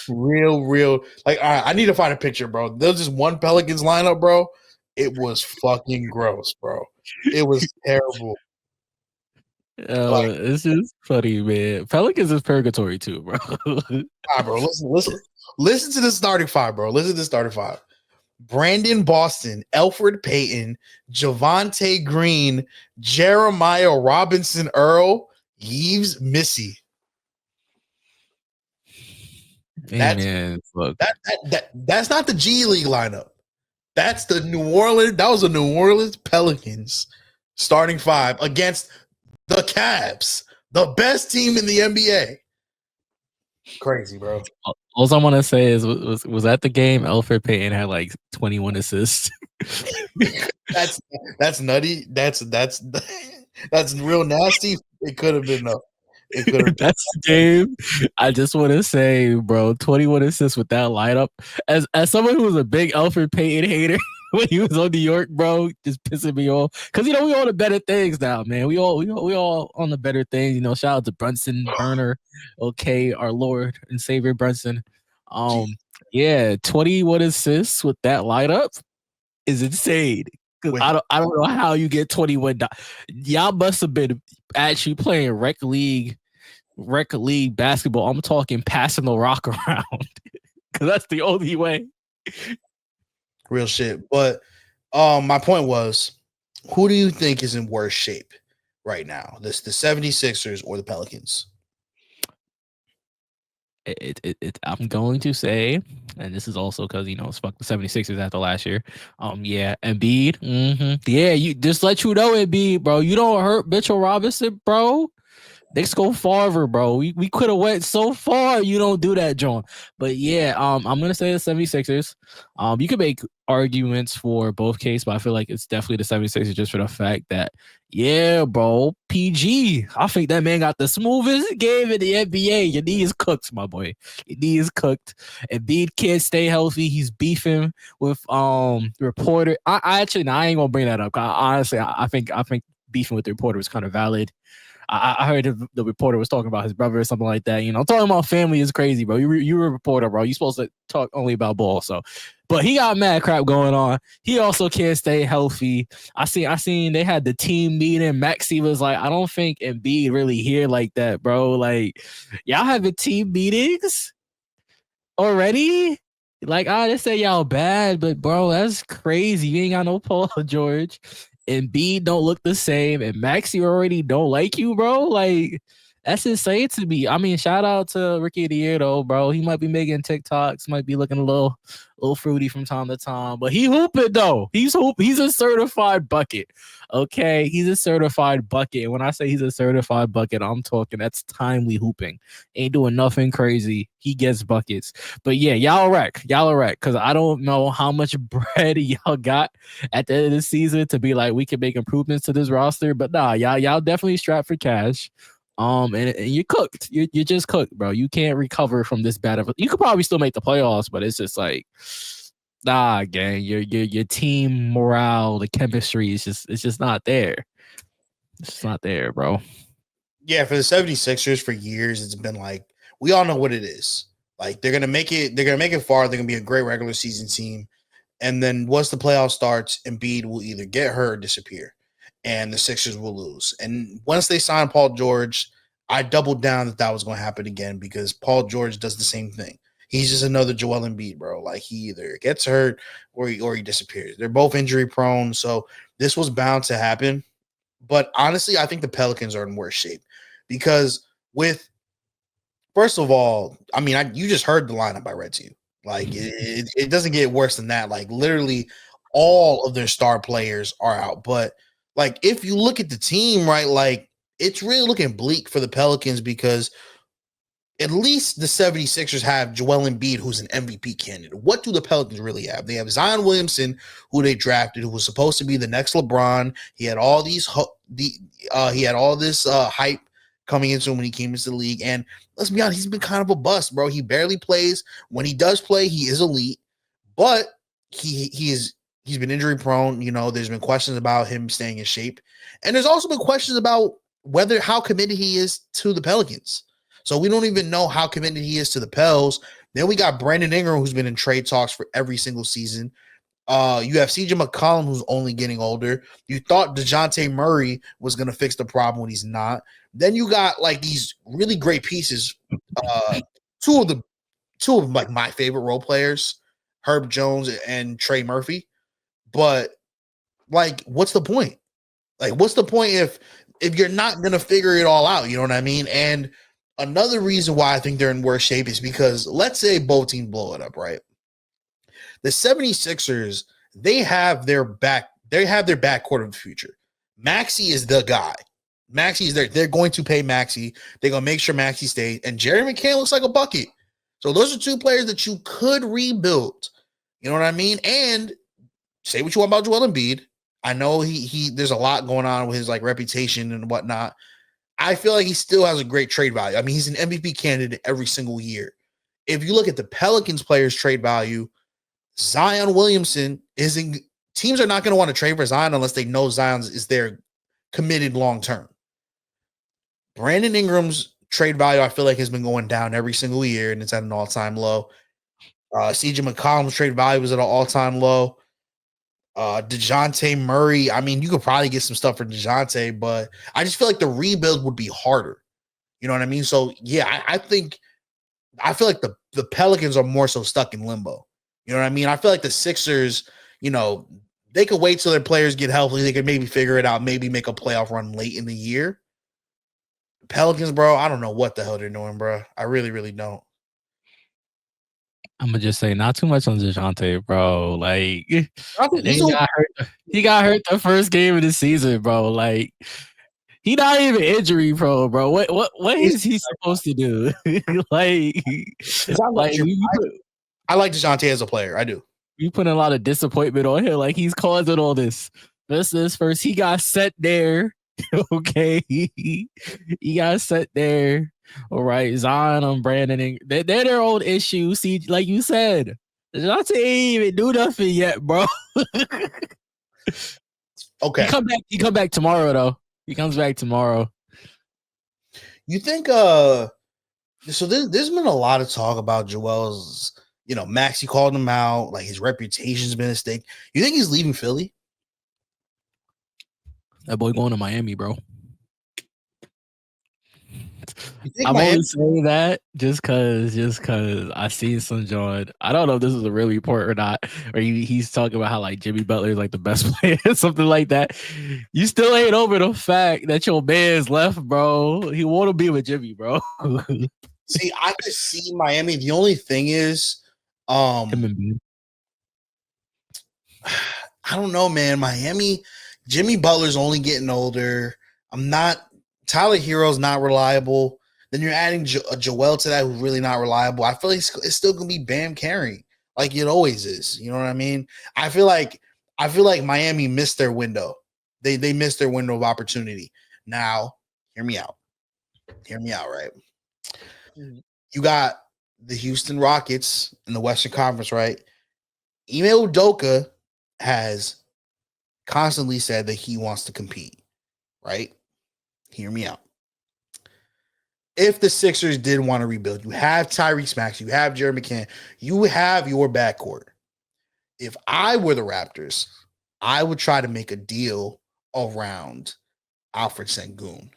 [SPEAKER 1] Real. Like, all right, I need to find a picture, bro. There's just one Pelicans lineup, bro. It was fucking gross, bro. It was terrible.
[SPEAKER 2] It's just funny, man. Pelicans is purgatory too, bro.
[SPEAKER 1] Bro, listen to the starting five, bro. Listen to the starting five. Brandon Boston, Elfrid Payton, Javonte Green, Jeremiah Robinson Earl, Yves Missy. That's not the G League lineup. That's the that was the New Orleans Pelicans starting five against the Cavs, the best team in the NBA. Crazy, bro.
[SPEAKER 2] All I want to say is, was that the game Elfrid Payton had like 21 assists?
[SPEAKER 1] that's nutty. That's real nasty. It could have been
[SPEAKER 2] That's the game. I just want to say, bro, 21 assists with that lineup. As someone who was a big Elfrid Payton hater when he was on New York, bro, just pissing me off. Because we on the better things now, man. We all on the better things. Shout out to Brunson Burner, okay, our Lord and Savior Brunson. Yeah, 21 assists with that lineup is insane. Because I don't know how you get 21. Y'all must have been actually playing rec league basketball. I'm talking passing the rock around because that's the only way.
[SPEAKER 1] Real shit. But my point was, who do you think is in worse shape right now? The 76ers or the Pelicans?
[SPEAKER 2] I'm going to say, and this is also because it's fuck the 76ers after last year. Yeah, Embiid. Yeah, you just let you know, Embiid, bro. You don't hurt Mitchell Robinson, bro. Knicks go farther, bro. We could have went so far. You don't do that, John. But yeah, I'm gonna say the 76ers. You can make arguments for both cases, but I feel like it's definitely the 76ers just for the fact that, yeah, bro, PG. I think that man got the smoothest game in the NBA. Your knee is cooked, my boy. Your knee is cooked. Embiid can't stay healthy. He's beefing with reporter. I actually, I ain't gonna bring that up. Honestly, I think beefing with the reporter was kind of valid. I heard the reporter was talking about his brother or something like that. Talking about family is crazy, bro. You're a reporter, bro. You're supposed to talk only about ball. So, but he got mad crap going on. He also can't stay healthy. I seen they had the team meeting. Maxey was like, I don't think Embiid really here like that, bro. Like, y'all having team meetings already? Like, I just say y'all bad, but bro, that's crazy. You ain't got no Paul George. Embiid don't look the same, and Maxey already don't like you, bro. Like, that's insane to me. I mean, shout out to Ricky of the Year, though, bro. He might be making TikToks, might be looking a little fruity from time to time, but he hooping though. He's a certified bucket. Okay, he's a certified bucket. And when I say he's a certified bucket, I'm talking that's timely hooping. Ain't doing nothing crazy. He gets buckets. But yeah, y'all wreck, because I don't know how much bread y'all got at the end of the season to be like we can make improvements to this roster. But nah, y'all definitely strapped for cash. And you're cooked. You're just cooked, bro. You can't recover from this bad of you could probably still make the playoffs, but it's just like, nah, gang. Your team morale, the chemistry is just not there. It's just not there, bro.
[SPEAKER 1] Yeah, for the 76ers for years, it's been like, we all know what it is. Like, they're gonna make it far. They're gonna be a great regular season team. And then once the playoff starts, Embiid will either get hurt or disappear, and the Sixers will lose. And once they sign Paul George, I doubled down that was going to happen again because Paul George does the same thing. He's just another Joel Embiid, bro. Like, he either gets hurt or he disappears. They're both injury prone, so this was bound to happen. But honestly, I think the Pelicans are in worse shape because first of all, I mean, you just heard the lineup I read to you. Like, it doesn't get worse than that. Like, literally all of their star players are out. But like, if you look at the team, right, like it's really looking bleak for the Pelicans because at least the 76ers have Joel Embiid, who's an MVP candidate. What do the Pelicans really have? They have Zion Williamson, who they drafted, who was supposed to be the next LeBron. He had all these hype coming into him when he came into the league. And let's be honest, he's been kind of a bust, bro. He barely plays. When he does play, he is elite, but he's been injury prone. You know, there's been questions about him staying in shape, and there's also been questions about how committed he is to the Pelicans. So we don't even know how committed he is to the Pels. Then we got Brandon Ingram, who's been in trade talks for every single season. You have CJ McCollum, who's only getting older. You thought DeJounte Murray was going to fix the problem when he's not. Then you got like these really great pieces. Two of them, like my favorite role players, Herb Jones and Trey Murphy. But like, what's the point? Like, what's the point if you're not going to figure it all out? You know what I mean? And another reason why I think they're in worse shape is because let's say both teams blow it up, right? The 76ers, they have their backcourt of the future. Maxey is the guy. Maxey is there. They're going to pay Maxey. They're going to make sure Maxey stays. And Jerry McCann looks like a bucket. So those are two players that you could rebuild. You know what I mean? And say what you want about Joel Embiid. I know he there's a lot going on with his like reputation and whatnot. I feel like he still has a great trade value. I mean, he's an MVP candidate every single year. If you look at the Pelicans players' trade value, Zion Williamson teams are not going to want to trade for Zion unless they know Zion is their committed long term. Brandon Ingram's trade value, I feel like, has been going down every single year, and it's at an all-time low. CJ McCollum's trade value was at an all-time low. DeJounte Murray, I mean, you could probably get some stuff for DeJounte, but I just feel like the rebuild would be harder. You know what I mean? So, yeah, I feel like the Pelicans are more so stuck in limbo. You know what I mean? I feel like the Sixers, you know, they could wait till their players get healthy. They could maybe figure it out, maybe make a playoff run late in the year. Pelicans, bro, I don't know what the hell they're doing, bro. I really, really don't.
[SPEAKER 2] I'm gonna just say not too much on DeJounte, bro. Like he got hurt the first game of the season, bro. Like he not even injury prone, bro. What is he supposed to do? like
[SPEAKER 1] I like DeJounte as a player. I do.
[SPEAKER 2] You put a lot of disappointment on him. Like he's causing all this. This first, he got set there. Okay, he got set there. All right, Zion and Brandon, they're their own issues. See, like you said, DeJounte ain't even do nothing yet, bro.
[SPEAKER 1] Okay,
[SPEAKER 2] he come back tomorrow though. He comes back tomorrow.
[SPEAKER 1] You think? So there's been a lot of talk about Joel's. You know, Maxey called him out. Like his reputation's been at stake. You think he's leaving Philly?
[SPEAKER 2] That boy going to Miami, bro.
[SPEAKER 1] I'm
[SPEAKER 2] only saying that just cause I seen some joint. I don't know if this is a real report or not. Or he's talking about how like Jimmy Butler is like the best player, something like that. You still ain't over the fact that your man's left, bro. He want to be with Jimmy, bro.
[SPEAKER 1] See, I could see Miami. The only thing is, I don't know, man. Miami, Jimmy Butler's only getting older. Tyler Hero's not reliable. Then you're adding Joel to that, who's really not reliable. I feel like it's still gonna be Bam carrying, like it always is. You know what I mean? I feel like Miami missed their window. They missed their window of opportunity. Now, hear me out. Hear me out, right? You got the Houston Rockets in the Western Conference, right? Ime Udoka has constantly said that he wants to compete, right? Hear me out. If the Sixers did want to rebuild, you have Tyrese Maxey, you have Jerry McCann, you have your backcourt. If I were the Raptors, I would try to make a deal around Alfred Sengun.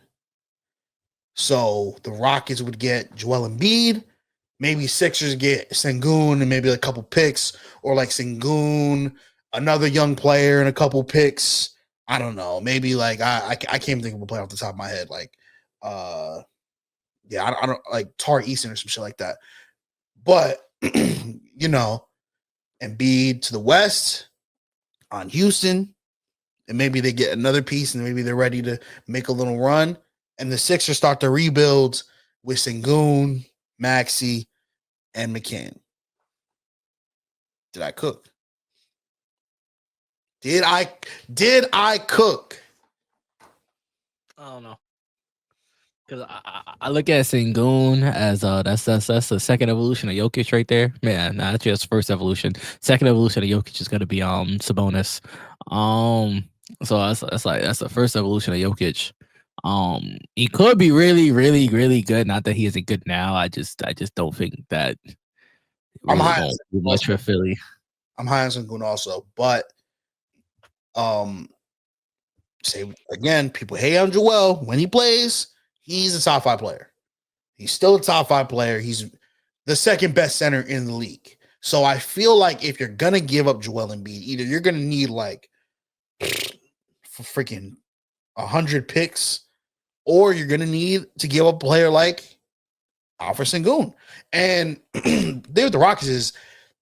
[SPEAKER 1] So the Rockets would get Joel Embiid, maybe Sixers get Sengun and maybe a couple picks, or like Sengun, another young player and a couple picks. I don't know. Maybe like I can't think of a player off the top of my head. Like I don't like Tar Easton or some shit like that. But you know, Embiid to the West, on Houston, and maybe they get another piece, and maybe they're ready to make a little run. And the Sixers start to rebuild with Sengun, Maxey, and McCann. Did I cook? Did I cook?
[SPEAKER 2] I don't know. Because I look at Sengun as that's the second evolution of Jokic right there. Man, not just first evolution. Second evolution of Jokic is gonna be Sabonis. So that's the first evolution of Jokic. He could be really, really, really good. Not that he isn't good now. I just don't think that
[SPEAKER 1] I'm
[SPEAKER 2] really
[SPEAKER 1] high
[SPEAKER 2] going to do much for Philly.
[SPEAKER 1] I'm high on Sengun also, but say again, people hate on Joel when he plays. He's a top 5 player. He's still a top 5 player. He's the second best center in the league. So I feel like if you're gonna give up Joel Embiid, either you're gonna need like for freaking 100 picks, or you're gonna need to give up a player like Alfred Sengun. And there with the Rockets is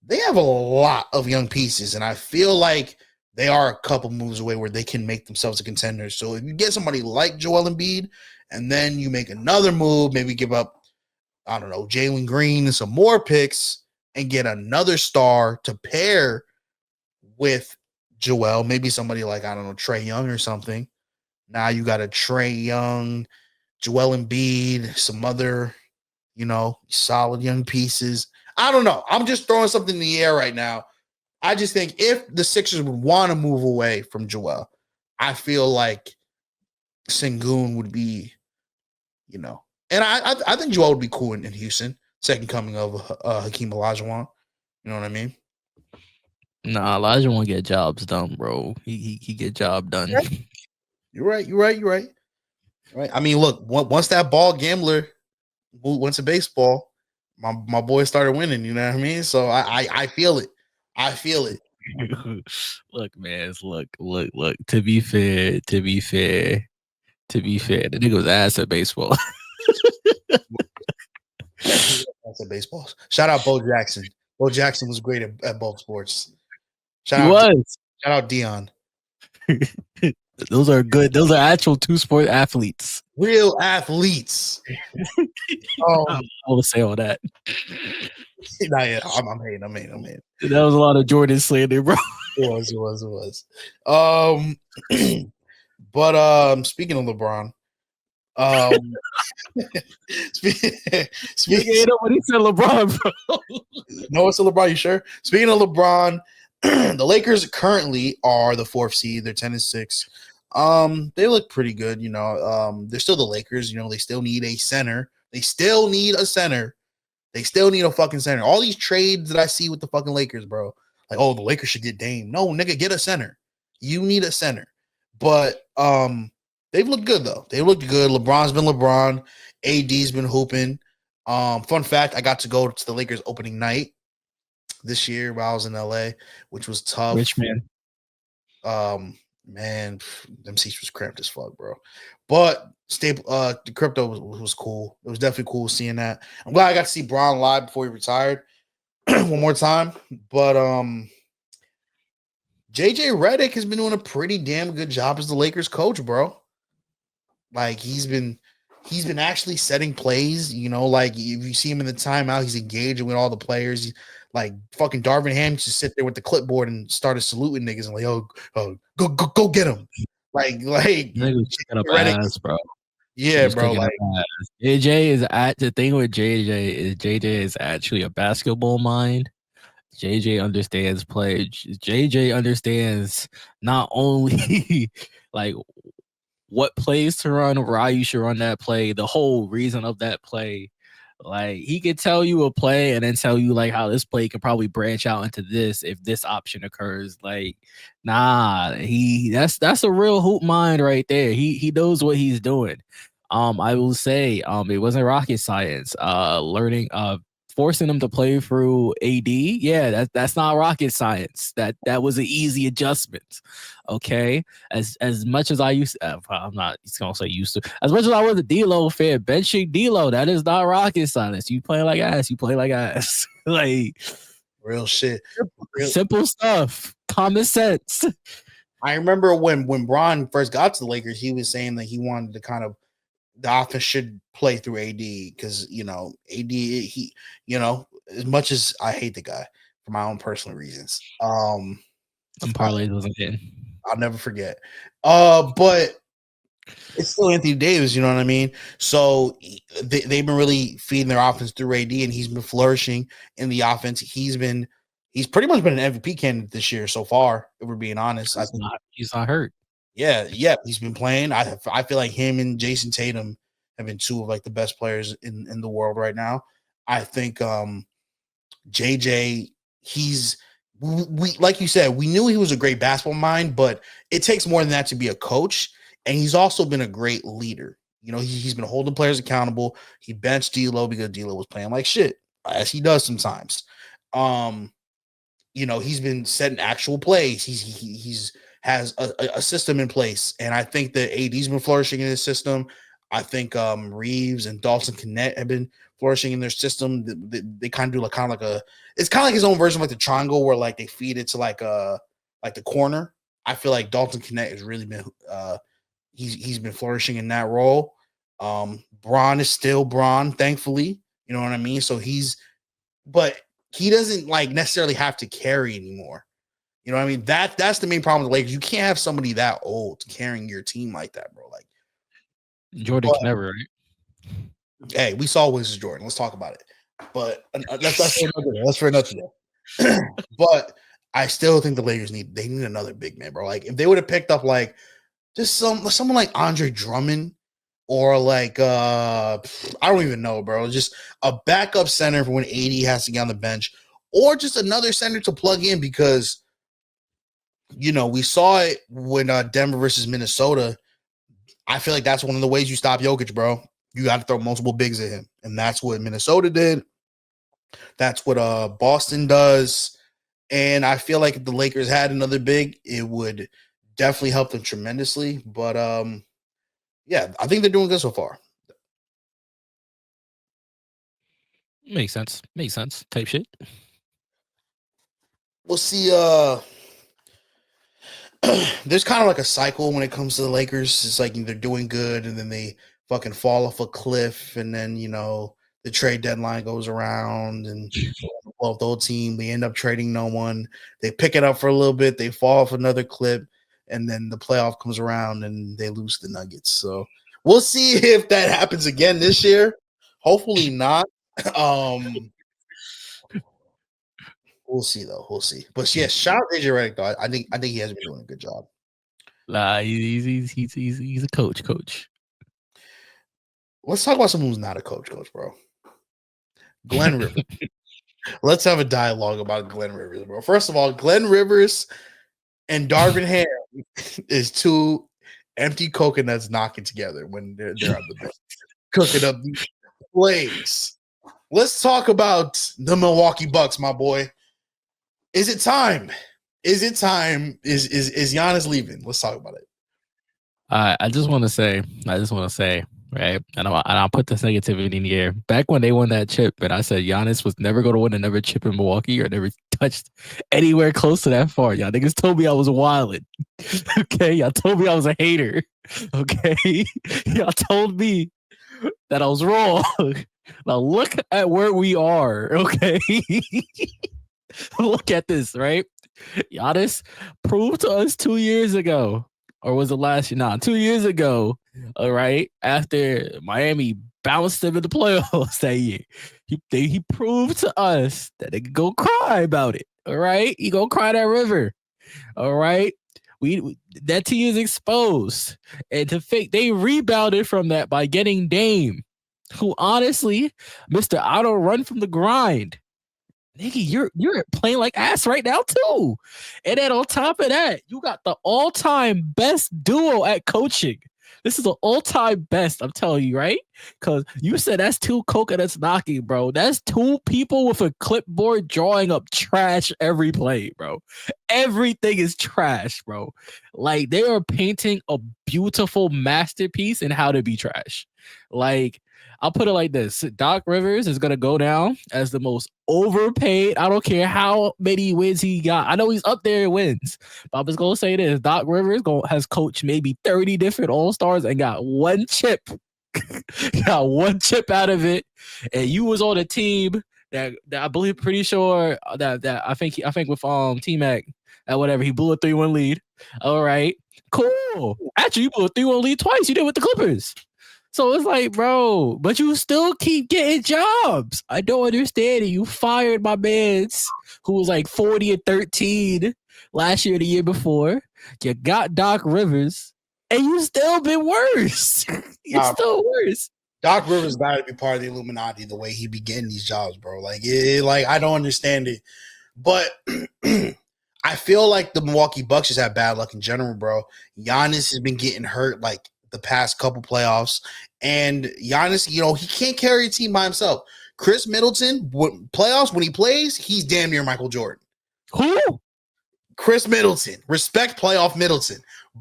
[SPEAKER 1] they have a lot of young pieces, and I feel like they are a couple moves away where they can make themselves a contender. So if you get somebody like Joel Embiid, and then you make another move, maybe give up, I don't know, Jalen Green and some more picks, and get another star to pair with Joel, maybe somebody like, I don't know, Trae Young or something. Now you got a Trae Young, Joel Embiid, some other, solid young pieces. I don't know. I'm just throwing something in the air right now. I just think if the Sixers would want to move away from Joel, I feel like Sengun would be, and I think Joel would be cool in Houston. Second coming of Hakeem Olajuwon. You know what I mean?
[SPEAKER 2] Nah, Elijah won't get jobs done, bro. He get job done.
[SPEAKER 1] You're right. Right. I mean, look, once that ball gambler went to baseball, my boy started winning. You know what I mean? So I feel it. I feel it.
[SPEAKER 2] Look, man. Look. To be fair, the nigga was ass at baseball.
[SPEAKER 1] That's a baseball. Shout out Bo Jackson. Bo Jackson was great at both sports.
[SPEAKER 2] Shout
[SPEAKER 1] out Dion.
[SPEAKER 2] Those are good. Those are actual 2-sport athletes.
[SPEAKER 1] Real athletes.
[SPEAKER 2] I will say all that.
[SPEAKER 1] Nah, yeah, I'm hating.
[SPEAKER 2] That was a lot of Jordan slander, bro.
[SPEAKER 1] It was. But speaking of LeBron,
[SPEAKER 2] speaking of what he said, LeBron, bro.
[SPEAKER 1] No, it's a LeBron. You sure? Speaking of LeBron, the Lakers currently are the 4th seed. They're 10-6. They look pretty good. They're still the Lakers. They still need a center. They still need a center. They still need a fucking center. All these trades that I see with the fucking Lakers, bro. Like, oh, the Lakers should get Dame. No, nigga, get a center. You need a center. But they've looked good though. They looked good. LeBron's been LeBron. AD's been hooping. Fun fact: I got to go to the Lakers opening night this year while I was in LA, which was tough.
[SPEAKER 2] Rich man.
[SPEAKER 1] Man, them seats was cramped as fuck, bro. But the crypto was cool. It was definitely cool seeing that. I'm glad I got to see Bron live before he retired one more time. But JJ Reddick has been doing a pretty damn good job as the Lakers coach, bro. Like he's been actually setting plays, like if you see him in the timeout, he's engaging with all the players. Like fucking Darvin Ham used to sit there with the clipboard and started saluting niggas and like, oh, go get him. Like
[SPEAKER 2] ass, bro.
[SPEAKER 1] Yeah, bro. Like
[SPEAKER 2] JJ is the thing with JJ is actually a basketball mind. JJ understands play. JJ understands not only like what plays to run, why you should run that play, the whole reason of that play. Like he could tell you a play and then tell you like how this play could probably branch out into this if this option occurs. Like, nah, that's a real hoop mind right there. He knows what he's doing. I will say, it wasn't rocket science. Forcing them to play through AD, yeah, that's not rocket science. That was an easy adjustment. Okay, as much as I used, I'm not gonna say used to. As much as I was a D-Lo fan, benching D-Lo, that is not rocket science. You play like ass. Like
[SPEAKER 1] real shit.
[SPEAKER 2] Simple stuff. common sense.
[SPEAKER 1] I remember when Bron first got to the Lakers, he was saying that he wanted to kind of the offense should play through AD because AD as much as I hate the guy for my own personal reasons,
[SPEAKER 2] Some parlays wasn't getting.
[SPEAKER 1] I'll never forget. But it's still Anthony Davis, you know what I mean? So they've been really feeding their offense through AD, and he's been flourishing in the offense. He's pretty much been an MVP candidate this year so far, if we're being honest.
[SPEAKER 2] He's not hurt.
[SPEAKER 1] Yeah, he's been playing. I feel like him and Jason Tatum have been two of like the best players in the world right now. I think JJ, we like you said, we knew he was a great basketball mind, but it takes more than that to be a coach. And he's also been a great leader. He's been holding players accountable. He benched D'Lo because D'Lo was playing like shit, as he does sometimes. He's been setting actual plays. He's has a system in place, and I think that AD's been flourishing in his system. I think Reeves and Dalton Connect have been flourishing in their system. They kind of do it's kind of like his own version of like the triangle where like they feed it to like the corner. I feel like Dalton Connect has really been he's been flourishing in that role. Bron is still Bron, thankfully. You know what I mean? So but he doesn't like necessarily have to carry anymore. You know what I mean? That's the main problem with the Lakers. You can't have somebody that old carrying your team like that, bro. Like
[SPEAKER 2] Jordan can never, right?
[SPEAKER 1] Hey, we saw Wizards Jordan. Let's talk about it. But that's for another day. But I still think the Lakers need another big man, bro. Like if they would have picked up like just someone like Andre Drummond or like I don't even know, bro. Just a backup center for when AD has to get on the bench, or just another center to plug in because we saw it when Denver versus Minnesota. I feel like that's one of the ways you stop Jokic, bro. You got to throw multiple bigs at him, and that's what Minnesota did. That's what Boston does, and I feel like if the Lakers had another big, it would definitely help them tremendously. But yeah, I think they're doing good so far.
[SPEAKER 2] Makes sense. Type shit.
[SPEAKER 1] We'll see. There's kind of like a cycle when it comes to the Lakers. It's like they're doing good and then they fucking fall off a cliff, and then the trade deadline goes around and well, the whole team they end up trading no one. They pick it up for a little bit, they fall off another clip, and then the playoff comes around and they lose the Nuggets. So we'll see if that happens again this year. Hopefully not. We'll see though. We'll see. But yeah, shout out AJ Reddick though. I think he has been doing a good job.
[SPEAKER 2] Nah, he's a coach.
[SPEAKER 1] Let's talk about someone who's not a coach, bro. Glenn Rivers. Let's have a dialogue about Glenn Rivers, bro. First of all, Glenn Rivers and Darvin Ham is two empty coconuts knocking together when they're on the bench, cooking up these plays. Let's talk about the Milwaukee Bucks, my boy. Is it time? Is Giannis leaving? Let's talk about it.
[SPEAKER 2] I just want to say, right? And I'll put this negativity in the air. Back when they won that chip, and I said Giannis was never going to win another chip in Milwaukee or never touched anywhere close to that far. Y'all niggas told me I was wildin'. Okay, y'all told me I was a hater. Okay, y'all told me that I was wrong. Now look at where we are. Okay, look at this, right? Giannis proved to us 2 years ago, or was it last year? Nah, 2 years ago. All right, after Miami bounced him in the playoffs that year, he proved to us that they could go cry about it. All right, he go cry that river. All right, we that team is exposed, and they rebounded from that by getting Dame, who honestly, Mr. Auto run from the grind. Nigga, you're playing like ass right now too. And then on top of that, you got the all-time best duo at coaching. This is the all-time best, I'm telling you, right? Because you said that's two coconuts knocking, bro. That's two people with a clipboard drawing up trash every play, bro. Everything is trash, bro. Like, they are painting a beautiful masterpiece in how to be trash. Like, I'll put it like this: Doc Rivers is gonna go down as the most overpaid. I don't care how many wins he got. I know he's up there in wins, but I'm just gonna say this: Doc Rivers has coached maybe 30 different All Stars and got one chip. Got one chip out of it, and you was on a team that I believe, pretty sure that I think with T Mac at whatever he blew a 3-1 lead. All right, cool. Actually, you blew a 3-1 lead twice. You did with the Clippers. So it's like, bro, but you still keep getting jobs. I don't understand it. You fired my mans who was like 40-13 last year, the year before. You got Doc Rivers, and you still been worse. It's still worse.
[SPEAKER 1] Doc Rivers got to be part of the Illuminati the way he be getting these jobs, bro. Like, I don't understand it. But I feel like the Milwaukee Bucks just have bad luck in general, bro. Giannis has been getting hurt like the past couple playoffs. And Giannis, he can't carry a team by himself. Chris Middleton, playoffs, when he plays, he's damn near Michael Jordan.
[SPEAKER 2] Who?
[SPEAKER 1] Chris Middleton. Respect playoff Middleton.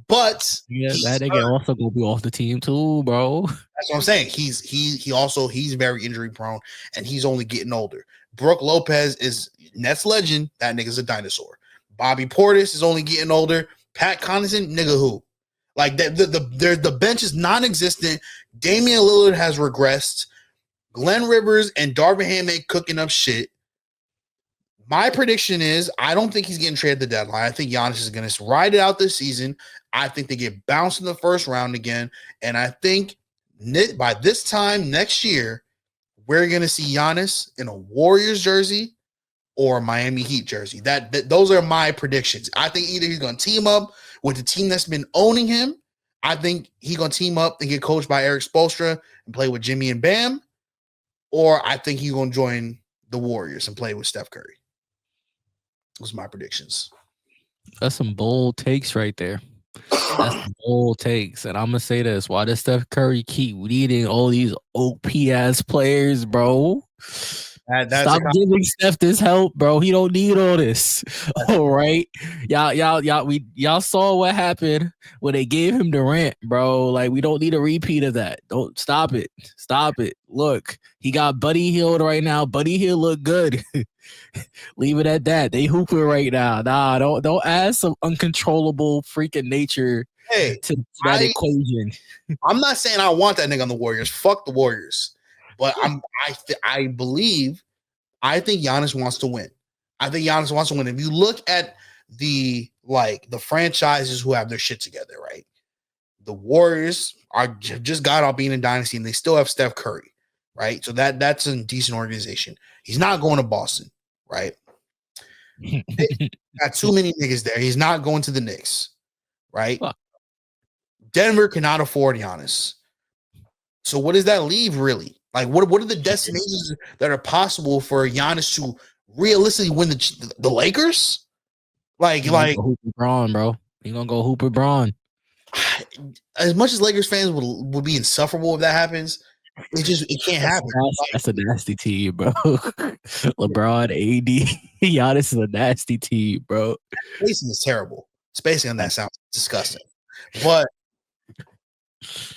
[SPEAKER 1] But
[SPEAKER 2] that nigga also gonna be off the team too, bro.
[SPEAKER 1] That's what I'm saying. He's very injury prone, and he's only getting older. Brook Lopez is Nets legend. That nigga's a dinosaur. Bobby Portis is only getting older. Pat Connaughton, nigga who? Like the bench is non-existent. Damian Lillard has regressed. Glenn Rivers and Darvin Ham ain't cooking up shit. My prediction is I don't think he's getting traded at the deadline. I think Giannis is going to ride it out this season. I think they get bounced in the first round again. And I think by this time next year, we're going to see Giannis in a Warriors jersey or a Miami Heat jersey. Those are my predictions. I think either he's going to team up with the team that's been owning him. I think he's going to team up and get coached by Eric Spoelstra and play with Jimmy and Bam. Or I think he's going to join the Warriors and play with Steph Curry. Those are my predictions.
[SPEAKER 2] That's some bold takes right there. That's some bold takes. And I'm going to say this. Why does Steph Curry keep leading all these OP-ass players, bro? Stop giving Steph this help, bro. He don't need all this. All right. Y'all saw what happened when they gave him Durant, bro. Like, we don't need a repeat of that. Don't stop it. Stop it. Look, he got Buddy Hield right now. Buddy Hield look good. Leave it at that. They hooping right now. Nah, don't add some uncontrollable freaking nature to that equation.
[SPEAKER 1] I'm not saying I want that nigga on the Warriors. Fuck the Warriors. But I think Giannis wants to win. I think Giannis wants to win. If you look at the franchises who have their shit together, right? The Warriors just got out being a dynasty, and they still have Steph Curry, right? So that's a decent organization. He's not going to Boston, right? Got too many niggas there. He's not going to the Knicks, right? Fuck. Denver cannot afford Giannis. So what does that leave really? Like, what are the destinations that are possible for Giannis to realistically win the Lakers? Like
[SPEAKER 2] hoop with Braun, bro. He gonna go hoop with Braun.
[SPEAKER 1] As much as Lakers fans would be insufferable if that happens, it can't happen.
[SPEAKER 2] That's a nasty team, bro. LeBron, AD, Giannis is a nasty team, bro.
[SPEAKER 1] Spacing is terrible. Spacing on that sounds disgusting. But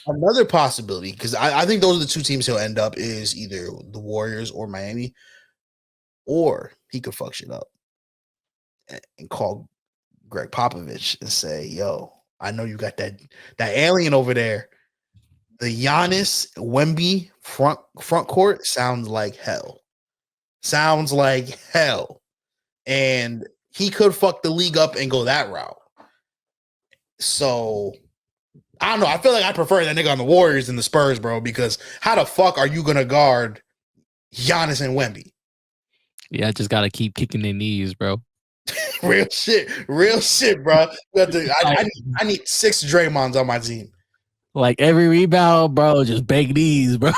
[SPEAKER 1] another possibility, because I think those are the two teams he'll end up, is either the Warriors or Miami, or he could fuck shit up and call Greg Popovich and say, yo, I know you got that alien over there. The Giannis Wemby front court sounds like hell. Sounds like hell. And he could fuck the league up and go that route. So I don't know. I feel like I prefer that nigga on the Warriors than the Spurs, bro, because how the fuck are you going to guard Giannis and Wemby?
[SPEAKER 2] Yeah, I just got to keep kicking their knees, bro.
[SPEAKER 1] Real shit, bro. I need 6 Draymonds on my team.
[SPEAKER 2] Like every rebound, bro, just big knees, bro.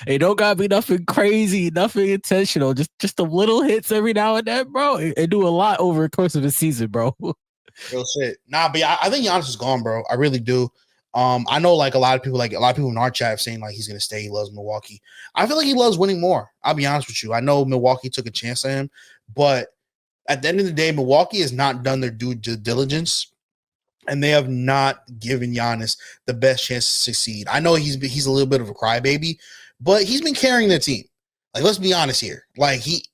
[SPEAKER 2] It don't gotta be nothing crazy, nothing intentional. Just the little hits every now and then, bro. It do a lot over the course of the season, bro.
[SPEAKER 1] Real shit. Nah, but I think Giannis is gone, bro. I really do. I know a lot of people in our chat saying like he's gonna stay. He loves Milwaukee. I feel like he loves winning more. I'll be honest with you. I know Milwaukee took a chance on him, but at the end of the day, Milwaukee has not done their due diligence and they have not given Giannis the best chance to succeed. I know he's a little bit of a crybaby, but he's been carrying the team. Like, let's be honest here. Like, he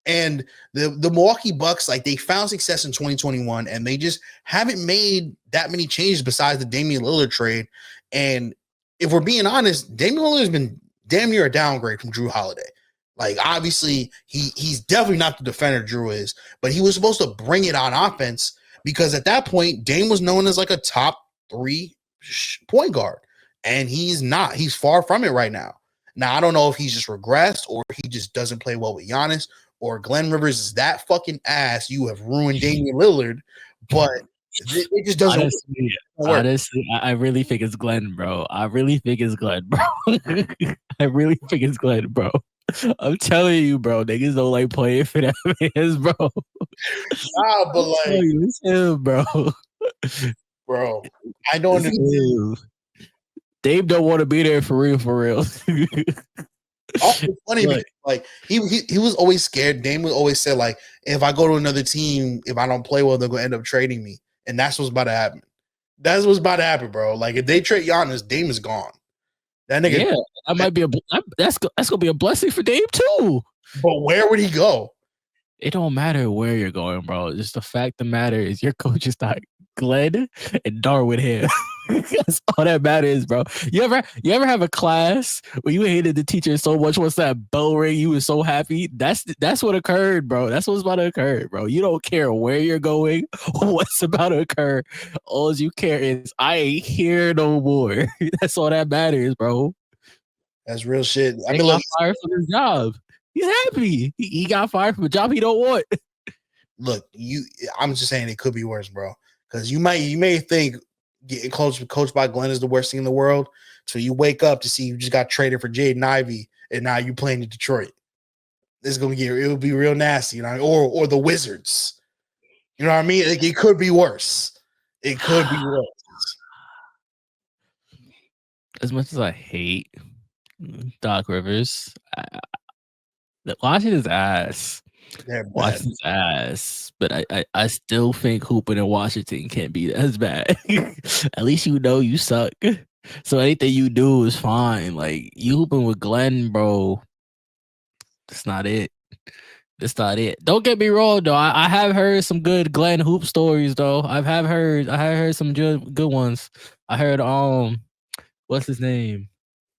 [SPEAKER 1] and the Milwaukee Bucks, like, they found success in 2021, and they just haven't made that many changes besides the Damian Lillard trade. And if we're being honest, Damian Lillard has been damn near a downgrade from Drew Holiday. Like, obviously, he's definitely not the defender Drew is, but he was supposed to bring it on offense, because at that point, Dame was known as like a top 3 point guard, and he's not. He's far from it right now. Now, I don't know if he's just regressed or he just doesn't play well with Giannis, or Glenn Rivers is that fucking ass. You have ruined Damian Lillard, but it just doesn't work.
[SPEAKER 2] Honestly, I really think it's Glenn, bro. I really think it's Glenn, bro. I'm telling you, bro. Niggas don't like playing for that man's, bro.
[SPEAKER 1] Nah, but like,
[SPEAKER 2] it's him, bro.
[SPEAKER 1] Bro, I don't understand.
[SPEAKER 2] Dave don't want to be there for real, for real.
[SPEAKER 1] Also funny, because, like, he was always scared. Dame would always say, like, if I go to another team, if I don't play well, they're gonna end up trading me, and that's what's about to happen. That's what's about to happen, bro. Like, if they trade Giannis, Dame is gone. That nigga,
[SPEAKER 2] yeah, that might be that's gonna be a blessing for Dame too.
[SPEAKER 1] But where would he go?
[SPEAKER 2] It don't matter where you're going, bro. Just the fact of the matter is your coach is not Glenn and Darwin here. That's all that matters, bro. You ever have a class where you hated the teacher so much once that bell rang, you were so happy? That's what occurred, bro. That's what's about to occur, bro. You don't care where you're going, what's about to occur. All you care is I ain't here no more. That's all that matters, bro.
[SPEAKER 1] That's real shit.
[SPEAKER 2] I mean, got fired from his job. He's happy. He got fired from a job he don't want.
[SPEAKER 1] Look, I'm just saying it could be worse, bro. Because you may think getting coached by Glenn is the worst thing in the world. So you wake up to see you just got traded for Jaden Ivey, and now you playing in Detroit. It'll be real nasty, you know, or the Wizards. You know what I mean? It could be worse. It could be worse.
[SPEAKER 2] As much as I hate Doc Rivers, Washington's ass. Washington's ass. But I still think hooping in Washington can't be as bad. At least you know you suck. So anything you do is fine. Like, you hooping with Glenn, bro. That's not it. That's not it. Don't get me wrong, though. I have heard some good Glenn hoop stories, though. I have heard some good ones. I heard what's his name?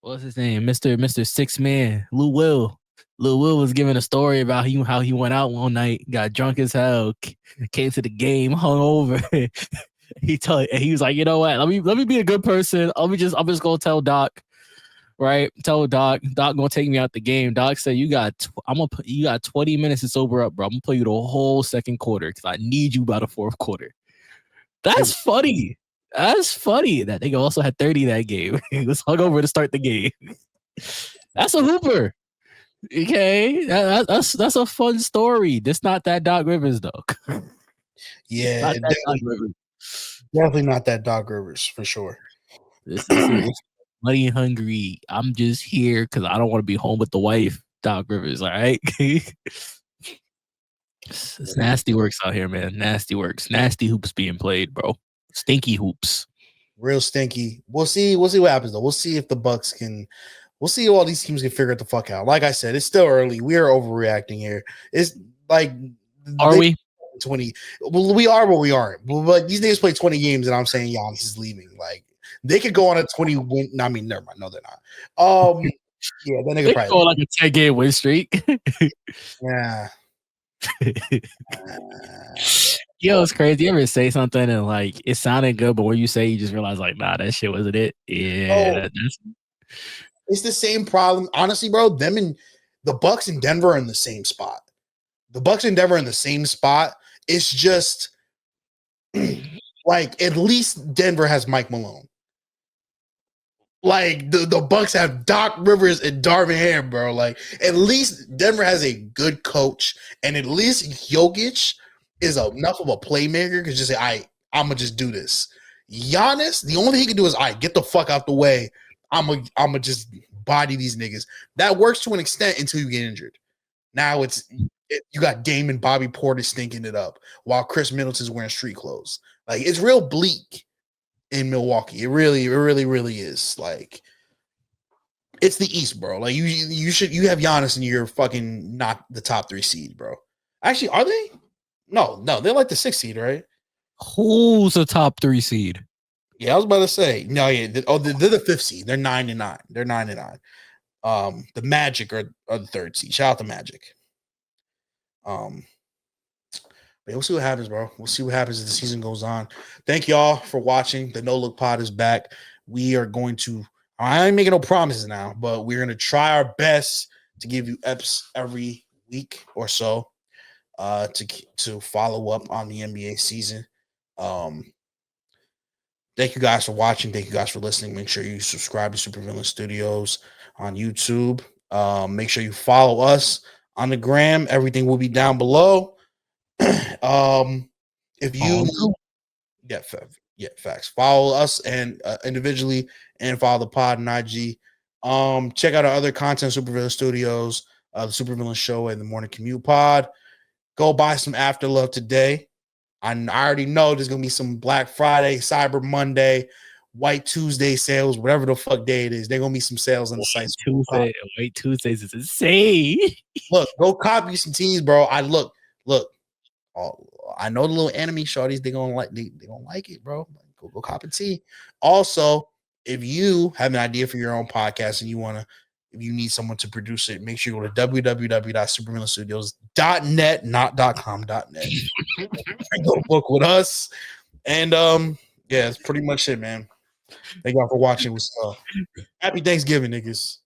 [SPEAKER 2] Mr. Six Man, Lou Will. Lil Will was giving a story about how he went out one night, got drunk as hell, came to the game hungover. He was like, you know what? Let me be a good person. I'm just gonna tell Doc, right? Tell Doc gonna take me out the game. Doc said, you got 20 minutes to sober up, bro. I'm gonna play you the whole second quarter because I need you by the fourth quarter. That's funny. That's funny. That nigga also had 30 that game. He was hungover to start the game. That's a hooper. Okay, that's a fun story. That's not that Doc Rivers, though.
[SPEAKER 1] Yeah, definitely not that Doc Rivers for sure.
[SPEAKER 2] This is money hungry. I'm just here because I don't want to be home with the wife. Doc Rivers, all right. It's nasty works out here, man. Nasty works. Nasty hoops being played, bro. Stinky hoops.
[SPEAKER 1] Real stinky. We'll see what happens, though. We'll see if the Bucks can. We'll see if all these teams can figure it the fuck out. Like I said, it's still early. We are overreacting here. It's like,
[SPEAKER 2] are we
[SPEAKER 1] 20? Well, we are, but we aren't. But these niggas play 20 games, and I'm saying Giannis is leaving. Like, they could go on a 20 win. I mean, never mind. No, they're not. Yeah, that nigga probably
[SPEAKER 2] go like a 10-game win streak.
[SPEAKER 1] Yeah.
[SPEAKER 2] Yo, it's crazy. You ever say something and like it sounded good, but when you say, you just realize like, nah, that shit wasn't it. Yeah,
[SPEAKER 1] it's the same problem. Honestly, bro, them and the Bucks in Denver are in the same spot. The Bucks in Denver are in the same spot. It's just like, at least Denver has Mike Malone. Like, the Bucks have Doc Rivers and Darvin Ham, bro. Like, at least Denver has a good coach, and at least Jokic is enough of a playmaker to just say, I'm gonna just do this. Giannis, the only thing he can do is, get the fuck out the way. I'm gonna just body these niggas. That works to an extent until you get injured. Now you got Dame and Bobby Portis stinking it up while Chris Middleton's wearing street clothes. Like it's real bleak in Milwaukee. It really is. Like it's the East, bro. Like you have Giannis and you're fucking not the top 3 seed, bro. Actually, are they? No, they're like the 6th seed, right?
[SPEAKER 2] Who's the top 3 seed?
[SPEAKER 1] Yeah, I was about to say no. Yeah, they're the 5th seed. They're 9-9. They're 9-9. The Magic are the 3rd seed. Shout out to Magic. But we'll see what happens, bro. We'll see what happens as the season goes on. Thank y'all for watching. The No Look Pod is back. We are going to. I ain't making no promises now, but we're gonna try our best to give you eps every week or so. To follow up on the NBA season. Thank you guys for watching. Thank you guys for listening. Make sure you subscribe to Supervillain Studios on YouTube. Make sure you follow us on the gram. Everything will be down below. If you facts. Follow us and individually and follow the pod and IG. Check out our other content, Supervillain Studios, the Supervillain Show, and the Morning Commute Pod. Go buy some Afterlove today. I already know there's gonna be some Black Friday, Cyber Monday, White Tuesday sales, whatever the fuck day it is. There's gonna be some sales on the site.
[SPEAKER 2] White Tuesdays is insane.
[SPEAKER 1] Look, go copy some teas, bro. I know the little anime shorties, they gonna like it, bro. Go cop a tea. Also, if you have an idea for your own podcast and if you need someone to produce it, make sure you go to www.supervillainstudios.net, not .com.net. Go book with us. And yeah, it's pretty much it, man. Thank y'all for watching. Happy Thanksgiving, niggas.